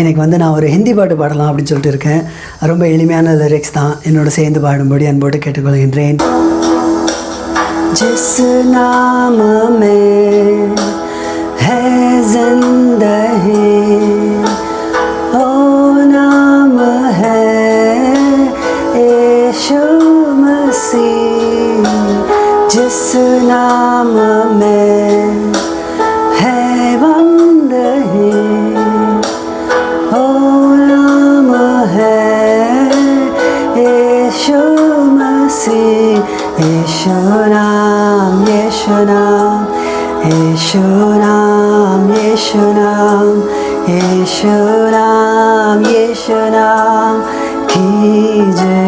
எனக்கு வந்து நான் ஒரு ஹிந்தி பாட்டு பாடலாம் அப்படின்னு சொல்லிட்டு இருக்கேன். ரொம்ப எளிமையான லிரிக்ஸ் தான். என்னோட சேர்ந்து பாடும்படி அன்போடு கேட்டுக்கொள்கின்றேன். जिस नाम में है ज़िंदगी ओ नाम है यीशु मसीह. जिस नाम में है बंदगी ओ नाम है यीशु मसीह. यीशु नाम यीशु नाम यीशु नाम यीशु नाम यीशु नाम यीशु नाम कीजिए.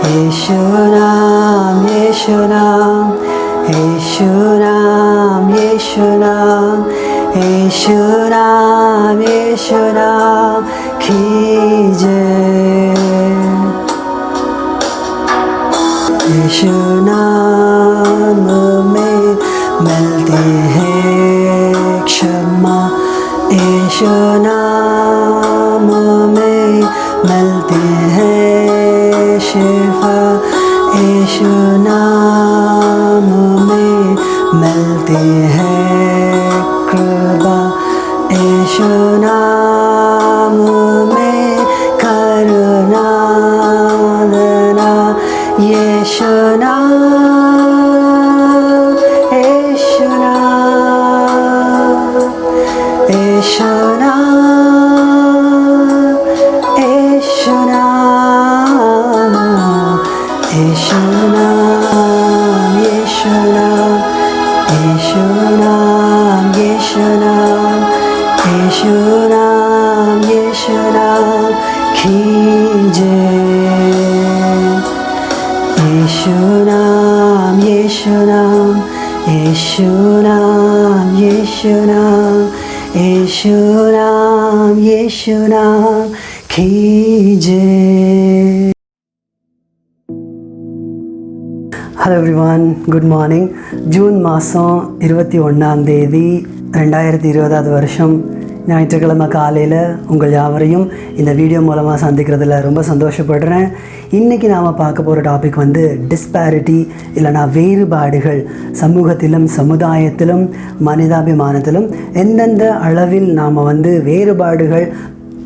यीशु नाम यीशु नाम यीशु नाम यीशु नाम यीशु नाम यीशु नाम कीजिए. यीशु नाम में मिलती है क्षमा. यीशु नाम में मिलती है शिफा. यीशु नाम में मिलती है कृपा. यीशु नाम में करुणा देना. यीशु नाम यीशु नाम यीशु नाम यीशु नाम यीशु नाम यीशु नाम यीशु नाम यीशु नाम यीशु नाम यीशु नाम कीजिए. यीशु नाम यीशु नाम यीशु नाम यीशु नाम यीशु नाम यीशु नाम कीजिए. Hello everyone, good morning. June மாதம் 21 2020 வருஷம் ஞாயிற்றுக்கிழமை காலையில் உங்கள் யாவரையும் இந்த வீடியோ மூலமாக சந்திக்கிறதுல ரொம்ப சந்தோஷப்படுறேன். இன்றைக்கி நாம் பார்க்க போகிற டாபிக் வந்து டிஸ்பேரிட்டி, இல்லைனா வேறுபாடுகள். சமூகத்திலும் சமுதாயத்திலும் மனிதாபிமானத்திலும் எந்தெந்த அளவில் நாம் வந்து வேறுபாடுகள்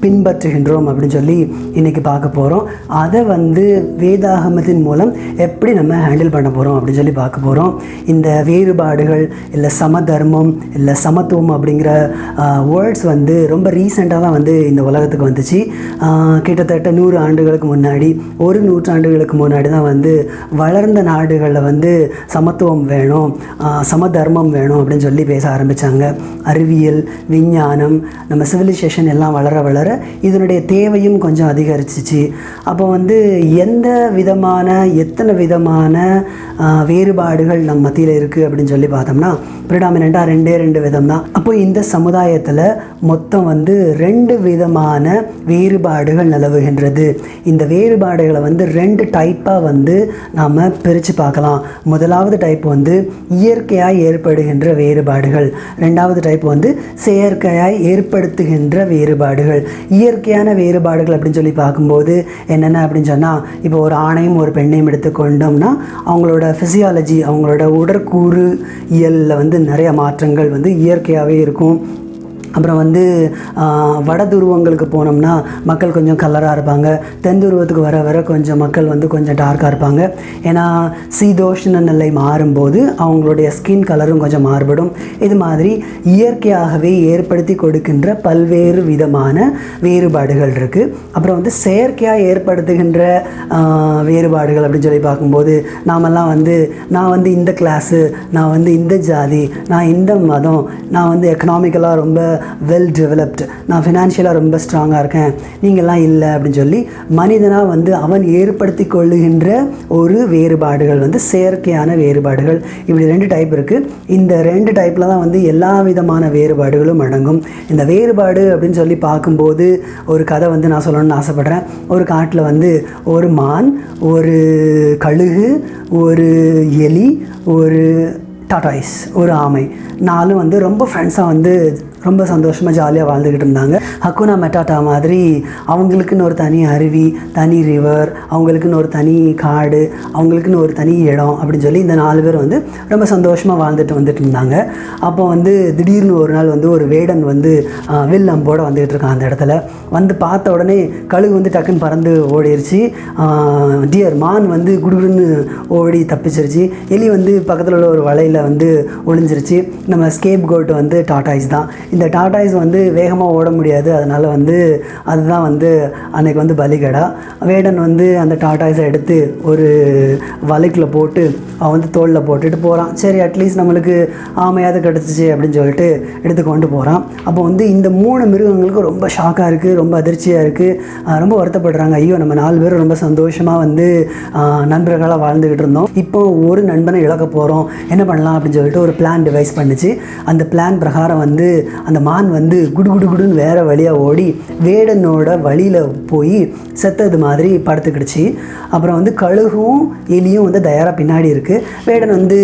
பின்பற்றுகின்றோம் அப்படின்னு சொல்லி இன்றைக்கி பார்க்க போகிறோம். அதை வந்து வேதாகமத்தின் மூலம் எப்படி நம்ம ஹேண்டில் பண்ண போகிறோம் அப்படின்னு சொல்லி பார்க்க போகிறோம். இந்த வேறுபாடுகள் இல்லை சமதர்மம் இல்லை சமத்துவம் அப்படிங்கிற வேர்ட்ஸ் வந்து ரொம்ப ரீசெண்டாக தான் வந்து இந்த உலகத்துக்கு வந்துச்சு. கிட்டத்தட்ட 100 ஆண்டுகளுக்கு முன்னாடி, ஒரு நூற்றாண்டுகளுக்கு முன்னாடி தான் வந்து வளர்ந்த நாடுகளில் வந்து சமத்துவம் வேணும், சமதர்மம் வேணும் அப்படின்னு சொல்லி பேச ஆரம்பித்தாங்க. அறிவியல், விஞ்ஞானம், நம்ம சிவிலைசேஷன் எல்லாம் வளர வளர இதனுடைய தேவையும் கொஞ்சம் அதிகரிச்சிச்சு. அப்போ வந்து எத்தனை விதமான வேறுபாடுகள் நம்ம மத்தியில் இருக்குது அப்படின்னு சொல்லி பார்த்தோம்னா ப்ரிடாமினண்ட்டாக 2 விதம் தான். அப்போ இந்த சமுதாயத்தில் மொத்தம் வந்து 2 விதமான வேறுபாடுகள் நிலவுகின்றது. இந்த வேறுபாடுகளை வந்து 2 டைப்பாக வந்து நாம் பிரித்து பார்க்கலாம். முதலாவது டைப் வந்து இயற்கையாய் ஏற்படுகின்ற வேறுபாடுகள். 2வது டைப் வந்து செயற்கையாய் ஏற்படுத்துகின்ற வேறுபாடுகள். இயற்கையான வேறுபாடுகள் அப்படின்னு சொல்லி பார்க்கும்போது என்னென்ன அப்படின்னு சொன்னால், இப்போ ஒரு ஆணையும் ஒரு பெண்ணையும் எடுத்துக்கொண்டோம்னா அவங்களோட ஃபிசியாலஜி, அவங்களோட உடற்கூறு இயலில் வந்து நிறைய மாற்றங்கள் வந்து இயற்கையாகவே இருக்கும். அப்புறம் வந்து வட துருவங்களுக்கு போனோம்னா மக்கள் கொஞ்சம் கலராக இருப்பாங்க. தென் துருவத்துக்கு வர வர கொஞ்சம் மக்கள் வந்து கொஞ்சம் டார்க்காக இருப்பாங்க. ஏன்னா சீதோஷ்ண நிலை மாறும்போது அவங்களுடைய ஸ்கின் கலரும் கொஞ்சம் மாறுபடும். இது மாதிரி இயற்கையாகவே ஏற்படுத்தி கொடுக்கின்ற பல்வேறு விதமான வேறுபாடுகள் இருக்குது. அப்புறம் வந்து செயற்கையாக ஏற்படுத்துகின்ற வேறுபாடுகள் அப்படின்னு சொல்லி பார்க்கும்போது நாமெல்லாம் வந்து நான் வந்து இந்த கிளாஸு, நான் வந்து இந்த ஜாதி, நான் இந்த மதம், நான் வந்து எக்கனாமிக்கலாக ரொம்ப வெல் டெவலப்டு, நான் ஃபினான்ஷியலாக ரொம்ப ஸ்ட்ராங்காக இருக்கேன், நீங்கள்லாம் இல்லை அப்படின்னு சொல்லி மனிதனாக வந்து அவன் ஏற்படுத்தி கொள்ளுகின்ற ஒரு வேறுபாடுகள் வந்து செயற்கையான வேறுபாடுகள். இப்படி 2 டைப் இருக்குது. இந்த 2 டைப்பில் தான் வந்து எல்லா விதமான வேறுபாடுகளும் அடங்கும். இந்த வேறுபாடு அப்படின்னு சொல்லி பார்க்கும்போது ஒரு கதை வந்து நான் சொல்லணும்னு ஆசைப்பட்றேன். ஒரு காட்டில் வந்து ஒரு மான், ஒரு கழுகு, ஒரு எலி, ஒரு டாட்டாய்ஸ், ஒரு ஆமை, 4 வந்து ரொம்ப ஃப்ரெண்ட்ஸாக வந்து ரொம்ப சந்தோஷமாக ஜாலியாக வாழ்ந்துக்கிட்டு இருந்தாங்க. ஹக்குனா மெட்டாட்டா மாதிரி அவங்களுக்குன்னு ஒரு தனி அருவி, தனி ரிவர், அவங்களுக்குன்னு ஒரு தனி காடு, அவங்களுக்குன்னு ஒரு தனி இடம் அப்படின்னு சொல்லி இந்த 4 பேர் வந்து ரொம்ப சந்தோஷமாக வந்துட்டு இருந்தாங்க. அப்போ வந்து திடீர்னு ஒரு நாள் வந்து ஒரு வேடன் வந்து வில் அம்போட வந்துகிட்டு இருக்கான். அந்த இடத்துல வந்து பார்த்த உடனே கழுகு வந்து டக்குன்னு பறந்து ஓடிடுச்சு. டியர் மான் வந்து குடுகுடுன்னு ஓடி தப்பிச்சிருச்சு. எலி வந்து பக்கத்தில் உள்ள ஒரு வலையில் வந்து ஒளிஞ்சிருச்சு. நம்ம ஸ்கேப் கோட் வந்து டாட்டாய்ஸ் தான். இந்த டாட்டாய்ஸ் வந்து வேகமாக ஓட முடியாது, அதனால் வந்து அதுதான் வந்து அன்றைக்கி வந்து பலிகடா. வேடன் வந்து அந்த டாட்டாய்ஸை எடுத்து ஒரு வலைக்குள்ளே போட்டு அவன் வந்து தோளில் போட்டுட்டு போகிறான். சரி அட்லீஸ்ட் நம்மளுக்கு ஆமையாவது கிடச்சிச்சு அப்படின்னு சொல்லிட்டு எடுத்து கொண்டு போகிறான். அப்போ வந்து இந்த 3 மிருகங்களுக்கு ரொம்ப ஷாக்காக இருக்குது, ரொம்ப அதிர்ச்சியாக இருக்குது, ரொம்ப வருத்தப்படுறாங்க. ஐயோ நம்ம 4 பேரும் ரொம்ப சந்தோஷமாக வந்து நண்பர்களாக வாழ்ந்துக்கிட்டு இருந்தோம், இப்போ ஒரு நண்பனை இழக்க போகிறோம், என்ன பண்ணலாம் அப்படின்னு சொல்லிட்டு ஒரு பிளான் டிவைஸ் பண்ணிச்சு. அந்த பிளான் பிரகாரம் வந்து அந்த மான் வந்து குடுன்னு வேறு வழியாக ஓடி வேடனோட வழியில் போய் செத்தது மாதிரி படுத்துக்கிடுச்சு. அப்புறம் வந்து கழுகும் எலியும் வந்து தயாராக பின்னாடி இருக்குது. வேடன் வந்து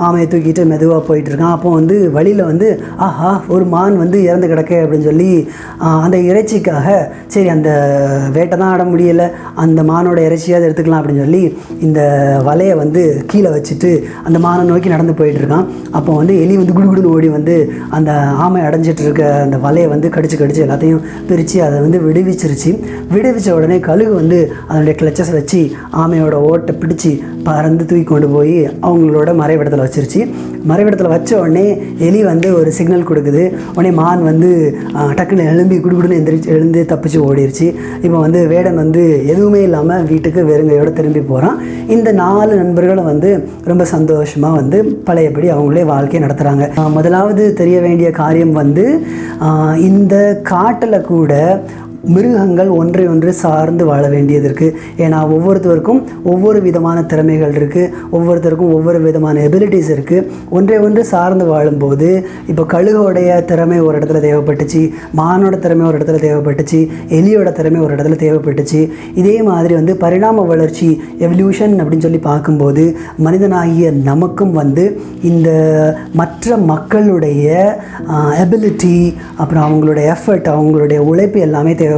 ஆமையை தூக்கிட்டு மெதுவாக போயிட்டுருக்கான். அப்போ வந்து வழியில் வந்து ஆஹா ஒரு மான் வந்து இறந்து கிடக்கு அப்படின்னு சொல்லி அந்த இறைச்சிக்காக சரி அந்த வேட்டை தான் ஆட முடியலை, அந்த மானோட இறைச்சியாவது எடுத்துக்கலாம் அப்படின்னு சொல்லி இந்த வலையை வந்து கீழே வச்சுட்டு அந்த மானை நோக்கி நடந்து போயிட்டுருக்கான். அப்போ வந்து எலி வந்து குடுகுடுன்னு ஓடி வந்து அந்த ஆமை அடைஞ்சிட்டு இருக்க அந்த வலையை வந்து கடிச்சு எல்லாத்தையும் பிரித்து அதை வந்து விடுவிச்சிருச்சு. விடுவிச்ச உடனே கழுகு வந்து அதனுடைய கிளச்சஸ் வச்சு ஆமையோட ஓட்டை பிடிச்சி பறந்து தூக்கி கொண்டு போய் அவங்களோட மறைவிடத்தில் வச்சிருச்சு. மறைவிடத்தில் வச்ச உடனே எலி வந்து ஒரு சிக்னல் கொடுக்குது. உடனே மான் வந்து டக்குன்னு எழும்பி குடுகுடுன்னு எழுந்து தப்பிச்சு ஓடிடுச்சு. இப்போ வந்து வேடன் வந்து எதுவுமே இல்லாமல் வீட்டுக்கு வெறுங்கையோடு திரும்பி போகிறான். இந்த 4 நண்பர்களும் வந்து ரொம்ப சந்தோஷமாக வந்து பழையபடி அவங்களே வாழ்க்கையை நடத்துகிறாங்க. முதலாவது தெரிய வேண்டிய காரியம் வந்து இந்த காட்டில் கூட மிருகங்கள் ஒன்றை ஒன்று சார்ந்து வாழ வேண்டியது இருக்குது. ஏன்னா ஒவ்வொருத்தருக்கும் ஒவ்வொரு விதமான திறமைகள் இருக்குது, ஒவ்வொருத்தருக்கும் ஒவ்வொரு விதமான எபிலிட்டிஸ் இருக்குது. ஒன்றை ஒன்று சார்ந்து வாழும்போது இப்போ கழுகோடைய திறமை ஒரு இடத்துல தேவைப்பட்டுச்சு, மானோட திறமை ஒரு இடத்துல தேவைப்பட்டுச்சு, எலியோட திறமை ஒரு இடத்துல தேவைப்பட்டுச்சு. இதே மாதிரி வந்து பரிணாம வளர்ச்சி எவல்யூஷன் அப்படின்னு சொல்லி பார்க்கும்போது மனிதனாகிய நமக்கும் வந்து இந்த மற்ற மக்களுடைய எபிலிட்டி, அப்புறம் அவங்களுடைய எஃபர்ட், அவங்களுடைய உழைப்பு எல்லாமே தேவைப்படும்.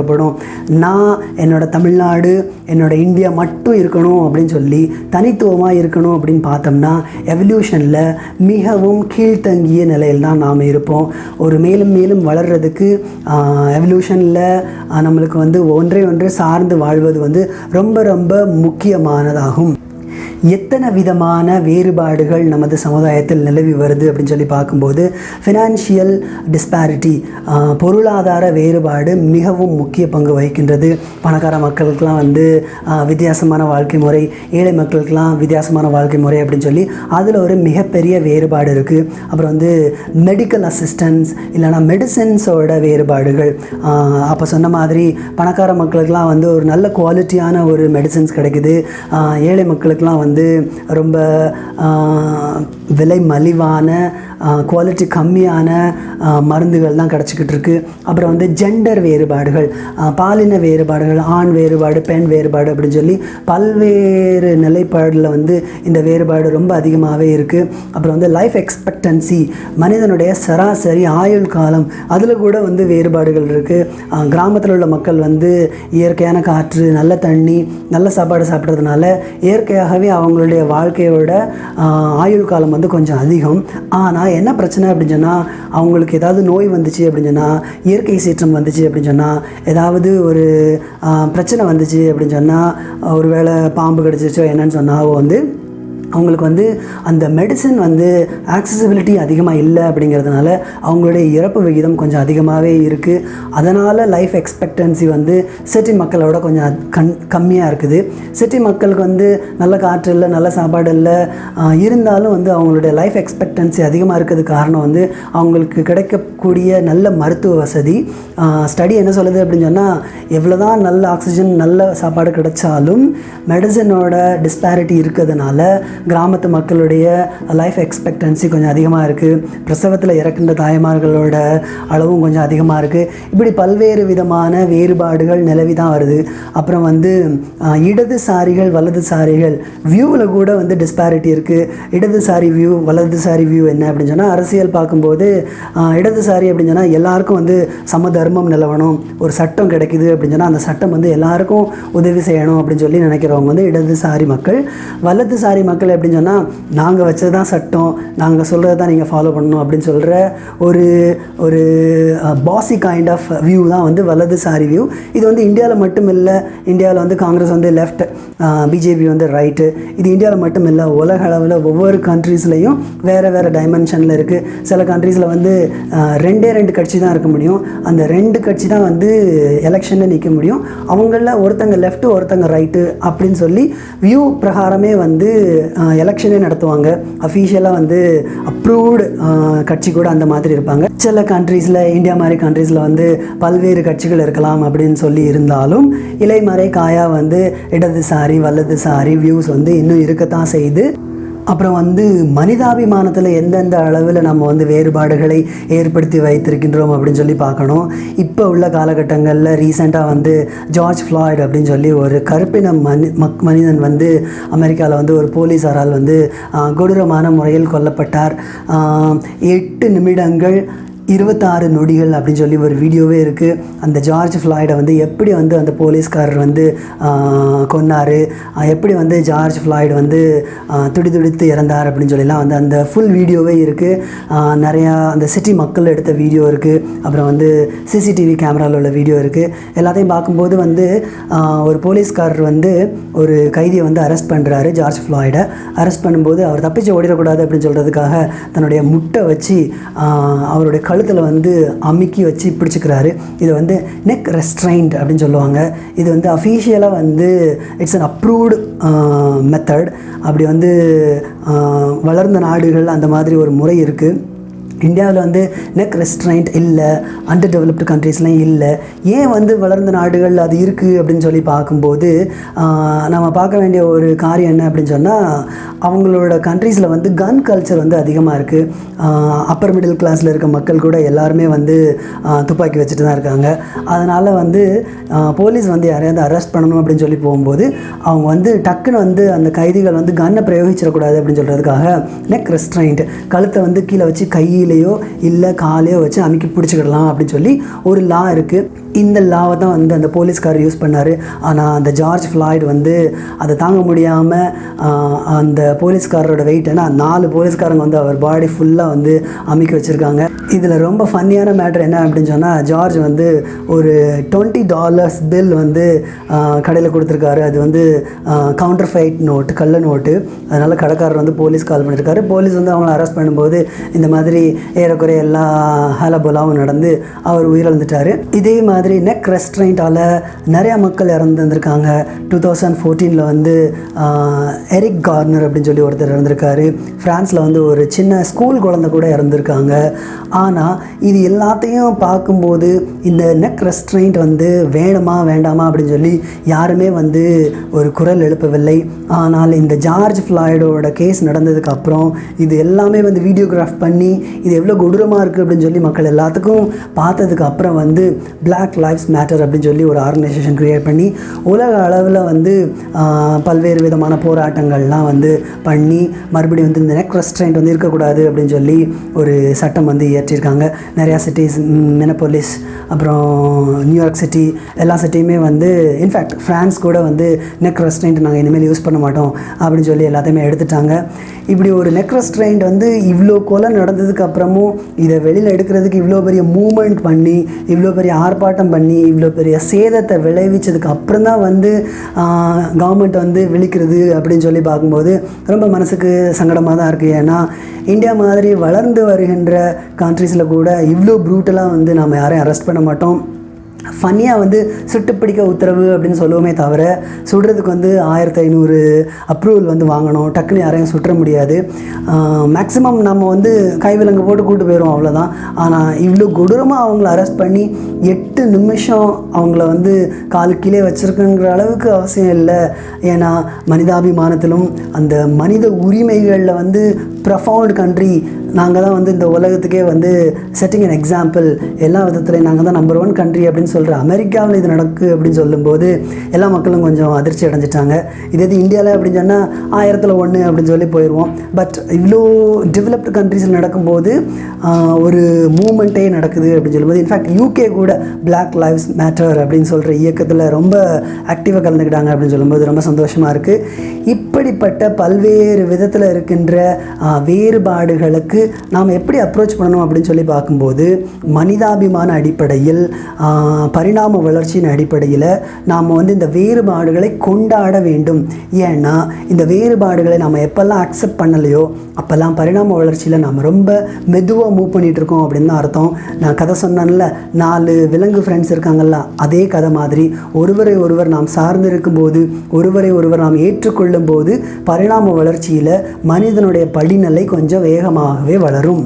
நான் என்னோட தமிழ்நாடு, என்னோட இந்தியா மட்டும் இருக்கணும் அப்படின்னு சொல்லி தனித்துவமாக இருக்கணும் அப்படின்னு பார்த்தோம்னா எவல்யூஷனில் மிகவும் கீழ்த்தங்கிய நிலையில் தான் நாம் இருப்போம். ஒரு மேலும் மேலும் வளர்கிறதுக்கு எவல்யூஷனில் நம்மளுக்கு வந்து ஒன்றை ஒன்று சார்ந்து வாழ்வது வந்து ரொம்ப ரொம்ப முக்கியமானதாகும். எத்தனை விதமான வேறுபாடுகள் நமது சமுதாயத்தில் நிலவி வருது அப்படின்னு சொல்லி பார்க்கும்போது ஃபினான்ஷியல் டிஸ்பாரிட்டி, பொருளாதார வேறுபாடு மிகவும் முக்கிய பங்கு வகிக்கின்றது. பணக்கார மக்களுக்கெலாம் வந்து வித்தியாசமான வாழ்க்கை முறை, ஏழை மக்களுக்கெலாம் வித்தியாசமான வாழ்க்கை முறை அப்படின்னு சொல்லி அதில் ஒரு மிகப்பெரிய வேறுபாடு இருக்குது. அப்புறம் வந்து மெடிக்கல் அசிஸ்டன்ஸ் இல்லைனா மெடிசன்ஸோட வேறுபாடுகள். அப்போ சொன்ன மாதிரி பணக்கார மக்களுக்கெலாம் வந்து ஒரு நல்ல குவாலிட்டியான ஒரு மெடிசன்ஸ் கிடைக்குது, ஏழை மக்களுக்கெலாம் வந்து ரொம்ப விலை மலிவான குவாலிட்டி கம்மியான மருந்துகள் தான் கிடச்சிக்கிட்டு இருக்குது. அப்புறம் வந்து ஜெண்டர் வேறுபாடுகள், பாலின வேறுபாடுகள், ஆண் வேறுபாடு, பெண் வேறுபாடு அப்படின்னு சொல்லி பல்வேறு நிலைப்பாடில் வந்து இந்த வேறுபாடு ரொம்ப அதிகமாகவே இருக்குது. அப்புறம் வந்து லைஃப் எக்ஸ்பெக்டன்சி, மனிதனுடைய சராசரி ஆயுள் காலம், அதில் கூட வந்து வேறுபாடுகள் இருக்குது. கிராமத்தில் உள்ள மக்கள் வந்து இயற்கையான காற்று, நல்ல தண்ணி, நல்ல சாப்பாடு சாப்பிட்றதுனால இயற்கையாகவே அவங்களுடைய வாழ்க்கையோட ஆயுள் காலம் வந்து கொஞ்சம் அதிகம். ஆனால் என்ன பிரச்சனை அப்படின்னு சொன்னால், அவங்களுக்கு ஏதாவது நோய் வந்துச்சு அப்படின்னு சொன்னால், இயற்கை சீற்றம் வந்துச்சு அப்படின்னு சொன்னால், ஏதாவது ஒரு பிரச்சனை வந்துச்சு அப்படின்னு சொன்னால், ஒரு வேளை பாம்பு கடிச்சிச்சோ என்னன்னு சொன்னால் வந்து அவங்களுக்கு வந்து அந்த மெடிசன் வந்து ஆக்சசிபிலிட்டி அதிகமாக இல்லை அப்படிங்கிறதுனால அவங்களுடைய இறப்பு விகிதம் கொஞ்சம் அதிகமாகவே இருக்குது. அதனால் லைஃப் எக்ஸ்பெக்டன்சி வந்து சிட்டி மக்களோட கொஞ்சம் கம்மியாக இருக்குது. சிட்டி மக்களுக்கு வந்து நல்ல காற்று இல்லை, நல்ல சாப்பாடு இல்லை, இருந்தாலும் வந்து அவங்களுடைய லைஃப் எக்ஸ்பெக்டன்சி அதிகமாக இருக்கிறதுக்கு காரணம் வந்து அவங்களுக்கு கிடைக்கக்கூடிய நல்ல மருத்துவ வசதி. ஸ்டடி என்ன சொல்லுது அப்படின்னு சொன்னால், எவ்வளோ தான் நல்ல ஆக்சிஜன், நல்ல சாப்பாடு கிடைச்சாலும் மெடிசனோட டிஸ்பாரிட்டி இருக்கிறதுனால கிராமத்து மக்களுடைய லைஃப் எக்ஸ்பெக்டன்சி கொஞ்சம் அதிகமாக இருக்குது, பிரசவத்தில் இறக்கின்ற தாய்மார்களோட அளவும் கொஞ்சம் அதிகமாக இருக்குது. இப்படி பல்வேறு விதமான வேறுபாடுகள் நிலவி தான் வருது. அப்புறம் வந்து இடதுசாரிகள் வலதுசாரிகள் வியூவில் கூட வந்து டிஸ்பாரிட்டி இருக்குது. இடதுசாரி வியூ வலதுசாரி வியூ என்ன அப்படின்னு சொன்னால், அரசியல் பார்க்கும்போது இடதுசாரி அப்படின்னு சொன்னால் எல்லாருக்கும் வந்து சம தர்மம் நிலவணும், ஒரு சட்டம் கிடைக்குது அப்படின்னு சொன்னால் அந்த சட்டம் வந்து எல்லாருக்கும் உதவி செய்யணும் அப்படின்னு சொல்லி நினைக்கிறவங்க வந்து இடதுசாரி மக்கள். வலதுசாரி மக்கள் எப்படின்னு சொன்னால், நாங்கள் வச்சது தான் சட்டம், நாங்கள் சொல்கிறது தான் நீங்கள் ஃபாலோ பண்ணணும் அப்படின்னு சொல்கிற ஒரு ஒரு பாசி கைண்ட் ஆஃப் வியூ தான் வந்து வலதுசாரி வியூ. இது வந்து இந்தியாவில் மட்டும் இல்லை, இந்தியாவில் வந்து காங்கிரஸ் வந்து லெஃப்ட், பிஜேபி வந்து ரைட்டு. இது இந்தியாவில் மட்டும் இல்லை, உலக அளவில் ஒவ்வொரு கண்ட்ரீஸ்லையும் வேறு வேறு டைமென்ஷனில் இருக்குது. சில கண்ட்ரீஸில் வந்து ரெண்டு கட்சி தான் இருக்க முடியும், அந்த 2 கட்சி தான் வந்து எலெக்ஷனில் நிற்க முடியும். அவங்களில் ஒருத்தங்க லெஃப்ட்டு ஒருத்தங்க ரைட்டு அப்படின்னு சொல்லி வியூ பிரகாரமே வந்து எலெக்ஷனே நடத்துவாங்க. அஃபீஷியலாக வந்து அப்ரூவ்டு கட்சி கூட அந்த மாதிரி இருப்பாங்க. சில கண்ட்ரீஸில், இந்தியா மாதிரி கண்ட்ரீஸில் வந்து பல்வேறு கட்சிகள் இருக்கலாம் அப்படின்னு சொல்லி இருந்தாலும் இலைமறை காயாக வந்து இடதுசாரி வலதுசாரி வியூஸ் வந்து இன்னும் இருக்கத்தான் செய்யுது. அப்புறம் வந்து மனிதாபிமானத்தில் எந்தெந்த அளவில் நம்ம வந்து வேறுபாடுகளை ஏற்படுத்தி வைத்திருக்கின்றோம் அப்படின்னு சொல்லி பார்க்கணும். இப்போ உள்ள காலகட்டங்களில் ரீசெண்டாக வந்து ஜார்ஜ் ஃப்ளாய்டு அப்படின்னு சொல்லி ஒரு கருப்பின மனிதன் வந்து அமெரிக்காவில் வந்து ஒரு போலீஸாரால் வந்து கொடூரமான முறையில் கொல்லப்பட்டார். 8 நிமிடங்கள் 26 நொடிகள் அப்படின்னு சொல்லி ஒரு வீடியோவே இருக்குது. அந்த ஜார்ஜ் ஃப்ளாய்டை வந்து எப்படி வந்து அந்த போலீஸ்காரர் வந்து கொன்னார், எப்படி வந்து ஜார்ஜ் ஃப்ளாய்டு வந்து துடித்து இறந்தார் அப்படின்னு சொல்லிலாம் வந்து அந்த ஃபுல் வீடியோவே இருக்குது. நிறையா அந்த சிட்டி மக்கள் எடுத்த வீடியோ இருக்குது, அப்புறம் வந்து சிசிடிவி கேமராவில் உள்ள வீடியோ இருக்குது. எல்லாத்தையும் பார்க்கும்போது வந்து ஒரு போலீஸ்காரர் வந்து ஒரு கைதியை வந்து அரெஸ்ட் பண்ணுறாரு. ஜார்ஜ் ஃப்ளாய்டை அரெஸ்ட் பண்ணும்போது அவர் தப்பிச்சு ஓடிடக்கூடாது அப்படின்னு சொல்கிறதுக்காக தன்னுடைய முட்டை வச்சு அவருடைய கழுத்தில் வந்து அமுக்கி வச்சு பிடிச்சிக்கிறாரு. இது வந்து நெக் ரெஸ்ட்ரைண்ட் அப்படின்னு சொல்லுவாங்க. இது வந்து அஃபீஷியலாக வந்து இட்ஸ் அன் அப்ரூவ்டு மெத்தட். அப்படி வந்து வளர்ந்த நாடுகள் அந்த மாதிரி ஒரு முறை இருக்குது. இந்தியாவில் வந்து நெக் ரெஸ்ட்ரைண்ட் இல்லை, அண்டர் டெவலப்டு கண்ட்ரீஸ்லாம் இல்லை. ஏன் வந்து வளர்ந்த நாடுகள் அது இருக்குது அப்படின்னு சொல்லி பார்க்கும்போது நம்ம பார்க்க வேண்டிய ஒரு காரியம் என்ன அப்படின்னு சொன்னால், அவங்களோட கண்ட்ரீஸில் வந்து கன் கல்ச்சர் வந்து அதிகமாக இருக்குது. அப்பர் மிடில் கிளாஸில் இருக்க மக்கள் கூட எல்லாருமே வந்து துப்பாக்கி வச்சுட்டு தான் இருக்காங்க. அதனால் வந்து போலீஸ் வந்து யாரையாவது அரெஸ்ட் பண்ணணும் அப்படின்னு சொல்லி போகும்போது அவங்க வந்து டக்குன்னு வந்து அந்த கைதிகள் வந்து கன்னை பிரயோகிச்சிடக்கூடாது அப்படின்னு சொல்கிறதுக்காக நெக் ரெஸ்ட்ரைண்ட், கழுத்தை வந்து கீழே வச்சு கையிலேயோ இல்லை காலையோ வச்சு அமுக்கி பிடிச்சிக்கிடலாம் அப்படின்னு சொல்லி ஒரு லா இருக்குது. இந்த லாவை தான் வந்து அந்த போலீஸ்காரர் யூஸ் பண்ணார். ஆனால் அந்த ஜார்ஜ் ஃப்ளாய்டு வந்து அதை தாங்க முடியாமல் அந்த போலீஸ்காரரோட வெயிட், ஏன்னா 4 போலீஸ்காரங்க வந்து அவர் பாடி ஃபுல்லாக வந்து அமுக்கி வச்சுருக்காங்க. இதில் ரொம்ப ஃபன்னியான மேட்ரு என்ன அப்படின்னு சொன்னால், ஜார்ஜ் வந்து ஒரு $20 பில் வந்து கடையில் கொடுத்துருக்காரு. அது வந்து கவுண்டர் ஃபைட் நோட்டு, கள்ள நோட்டு. அதனால் கடைக்காரர் வந்து போலீஸ் கால் பண்ணியிருக்காரு. போலீஸ் வந்து அவங்கள அரெஸ்ட் பண்ணும்போது இந்த மாதிரி ஏறக்குறைய எல்லா ஹலபோலாவும் நடந்து அவர் உயிரிழந்துட்டார். இதே மாதிரி நெக் ரெஸ்ட்ரைண்டால் நிறையா மக்கள் இறந்துருக்காங்க. 2014 வந்து எரிக் கார்னர் அப்படின்னு சொல்லி ஒருத்தர் இறந்துருக்காரு. ஃப்ரான்ஸில் வந்து ஒரு சின்ன ஸ்கூல் குழந்தை கூட இறந்துருக்காங்க. ஆனால் இது எல்லாத்தையும் பார்க்கும்போது இந்த நெக் ரெஸ்ட்ரைண்ட் வந்து வேணுமா வேண்டாமா அப்படின்னு சொல்லி யாருமே வந்து ஒரு குரல் எழுப்பவில்லை. ஆனால் இந்த ஜார்ஜ் ஃப்ளாய்டோட கேஸ் நடந்ததுக்கப்புறம் இது எல்லாமே வந்து வீடியோகிராஃப் பண்ணி இது எவ்வளோ கொடூரமாக இருக்குது அப்படின்னு சொல்லி மக்கள் எல்லாத்துக்கும் பார்த்ததுக்கு அப்புறம் வந்து பிளாக் லைஃப்ஸ் மேட்டர் அப்படின்னு சொல்லி ஒரு ஆர்கனைசேஷன் க்ரியேட் பண்ணி உலக அளவில் வந்து பல்வேறு விதமான போராட்டங்கள்லாம் வந்து பண்ணி மறுபடியும் வந்து இந்த நெக் ரெஸ்ட்ரைண்ட் வந்து இருக்கக்கூடாது அப்படின்னு சொல்லி ஒரு சட்டம் வந்து இயற்றியிருக்காங்க. நிறையா சிட்டிஸ், மினப்போலிஸ், அப்புறம் நியூயார்க் சிட்டி, எல்லா சிட்டியுமே வந்து இன்ஃபேக்ட் ஃப்ரான்ஸ் கூட வந்து நெக் ரெஸ்ட்ரைண்ட் நாங்கள் இனிமேல் யூஸ் பண்ண மாட்டோம் அப்படின்னு சொல்லி எல்லாத்தையுமே எடுத்துட்டாங்க. இப்படி ஒரு நெக் ரெஸ்ட்ரைண்ட் வந்து இவ்வளோ கொலை நடந்ததுக்கு அப்புறமும் இதை வெளியில் எடுக்கிறதுக்கு இவ்வளோ பெரிய மூமெண்ட் பண்ணி, இவ்வளோ பெரிய ஆர்ப்பாட்டம் பண்ணி, இவ்வளோ பெரிய சேதத்தை விளைவிச்சதுக்கு அப்புறம் தான் வந்து கவர்மெண்ட் வந்து விழிக்கிறது அப்படின்னு சொல்லி பார்க்கும்போது ரொம்ப மனசுக்கு சங்கடமாக தான் இருக்குது. ஏன்னா இந்தியா மாதிரி வளர்ந்து வருகின்ற கண்ட்ரீஸில் கூட இவ்வளோ ப்ரூட்டலாக வந்து நம்ம யாரையும் அரெஸ்ட் பண்ண மாட்டோம். ஃபன்னியாக வந்து சுட்டுப்பிடிக்க உத்தரவு அப்படின்னு சொல்லுவோமே தவிர சுடுறதுக்கு வந்து 1500 அப்ரூவல் வந்து வாங்கணும், டக்குன்னு யாரையும் சுற்ற முடியாது. மேக்ஸிமம் நம்ம வந்து கைவிலங்கு போட்டு கூட்டு போயிடுவோம், அவ்வளோதான். ஆனால் இவ்வளோ கொடூரமாக அவங்கள அரெஸ்ட் பண்ணி 8 நிமிஷம் அவங்கள வந்து காலு கீழே வச்சுருக்குங்கிற அளவுக்கு அவசியம் இல்லை. ஏன்னா மனிதாபிமானத்திலும் அந்த மனித உரிமைகளில் வந்து ப்ரொஃபவுண்ட் கண்ட்ரி நாங்கள் தான் வந்து இந்த உலகத்துக்கே வந்து செட்டிங் அன் எக்ஸாம்பிள், எல்லா விதத்துலையும் நாங்கள் தான் நம்பர் 1 கண்ட்ரி அப்படின்னு சொல்கிற அமெரிக்காவில் இது நடக்கு அப்படின்னு சொல்லும்போது எல்லா மக்களும் கொஞ்சம் அதிர்ச்சி அடைஞ்சிட்டாங்க. இதே இந்தியாவில் அப்படின்னு சொன்னால் 1000ல் 1 அப்படின்னு சொல்லி போயிடுவோம். பட் இவ்வளோ டெவலப்டு கண்ட்ரீஸில் நடக்கும்போது ஒரு மூமெண்ட்டே நடக்குது அப்படின்னு சொல்லும்போது, இன்ஃபேக்ட் யூகே கூட பிளாக் லைவ்ஸ் மேட்டர் அப்படின்னு சொல்கிற இயக்கத்தில் ரொம்ப ஆக்டிவாக கலந்துக்கிட்டாங்க அப்படின்னு சொல்லும்போது ரொம்ப சந்தோஷமாக இருக்குது. இப்படிப்பட்ட பல்வேறு விதத்தில் இருக்கின்ற வேறுபாடுகளுக்கு நாம் எப்படி அப்ரோச் பண்ணணும் அப்படின்னு சொல்லி பார்க்கும்போது, மனிதாபிமான அடிப்படையில், பரிணாம வளர்ச்சியின் அடிப்படையில் நாம் வந்து இந்த வேறுபாடுகளை கொண்டாட வேண்டும். ஏன்னா இந்த வேறுபாடுகளை நாம் எப்போல்லாம் அக்செப்ட் பண்ணலையோ அப்போல்லாம் பரிணாம வளர்ச்சியில் நாம் ரொம்ப மெதுவாக மூவ் பண்ணிகிட்ருக்கோம் அப்படின்னு தான் அர்த்தம். நான் கதை சொன்னேன்ல, 4 விலங்கு ஃப்ரெண்ட்ஸ் இருக்காங்கல்ல, அதே கதை மாதிரி ஒருவரை ஒருவர் நாம் சார்ந்து இருக்கும்போது, ஒருவரை ஒருவர் நாம் ஏற்றுக்கொள்ளும் போது பரிணாம வளர்ச்சியில் மனிதனுடைய படிநிலை கொஞ்சம் வேகமாகவே வளரும்.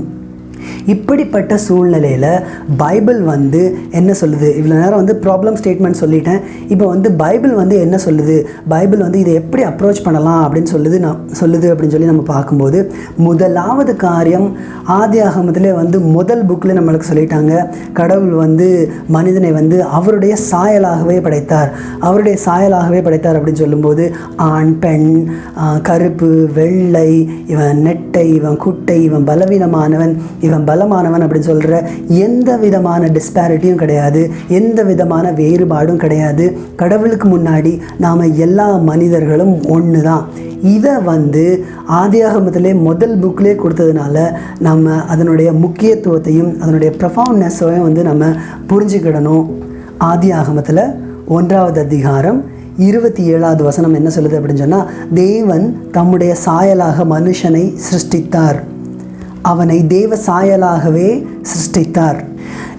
இப்படிப்பட்ட சூழ்நிலையில் பைபிள் வந்து என்ன சொல்லுது? இவ்வளோ நேரம் வந்து ப்ராப்ளம் ஸ்டேட்மெண்ட் சொல்லிட்டேன். இப்போ வந்து பைபிள் வந்து என்ன சொல்லுது, பைபிள் வந்து இதை எப்படி அப்ரோச் பண்ணலாம் அப்படின்னு சொல்லுது அப்படின்னு சொல்லி நம்ம பார்க்கும்போது, முதலாவது காரியம் ஆதியாகமத்திலே வந்து முதல் புக்கில் நம்மளுக்கு சொல்லிட்டாங்க. கடவுள் வந்து மனிதனை வந்து அவருடைய சாயலாகவே படைத்தார். அவருடைய சாயலாகவே படைத்தார் அப்படின்னு சொல்லும்போது, ஆண் பெண், கருப்பு வெள்ளை, இவன் நெட்டை, இவன் குட்டை, இவன் பலவீனமானவன், இவன் பலமானவன் அப்படின்னு சொல்கிற எந்த விதமான டிஸ்பாரிட்டியும் கிடையாது, எந்த விதமான வேறுபாடும் கிடையாது. கடவுளுக்கு முன்னாடி நாம் எல்லா மனிதர்களும் ஒன்று தான். இதை வந்து ஆதியாகமத்திலே முதல் புக்லேயே கொடுத்ததுனால நம்ம அதனுடைய முக்கியத்துவத்தையும் அதனுடைய ப்ரொஃபவுண்ட்னஸையும் வந்து நம்ம புரிஞ்சுக்கிடணும். ஆதியாகமத்தில் 1வது அதிகாரம் 27வது வசனம் என்ன சொல்லுது அப்படின்னு சொன்னால், தேவன் தம்முடைய சாயலாக மனுஷனை சிருஷ்டித்தார், அவனை தேவ சாயலாகவே சிருஷ்டித்தார்.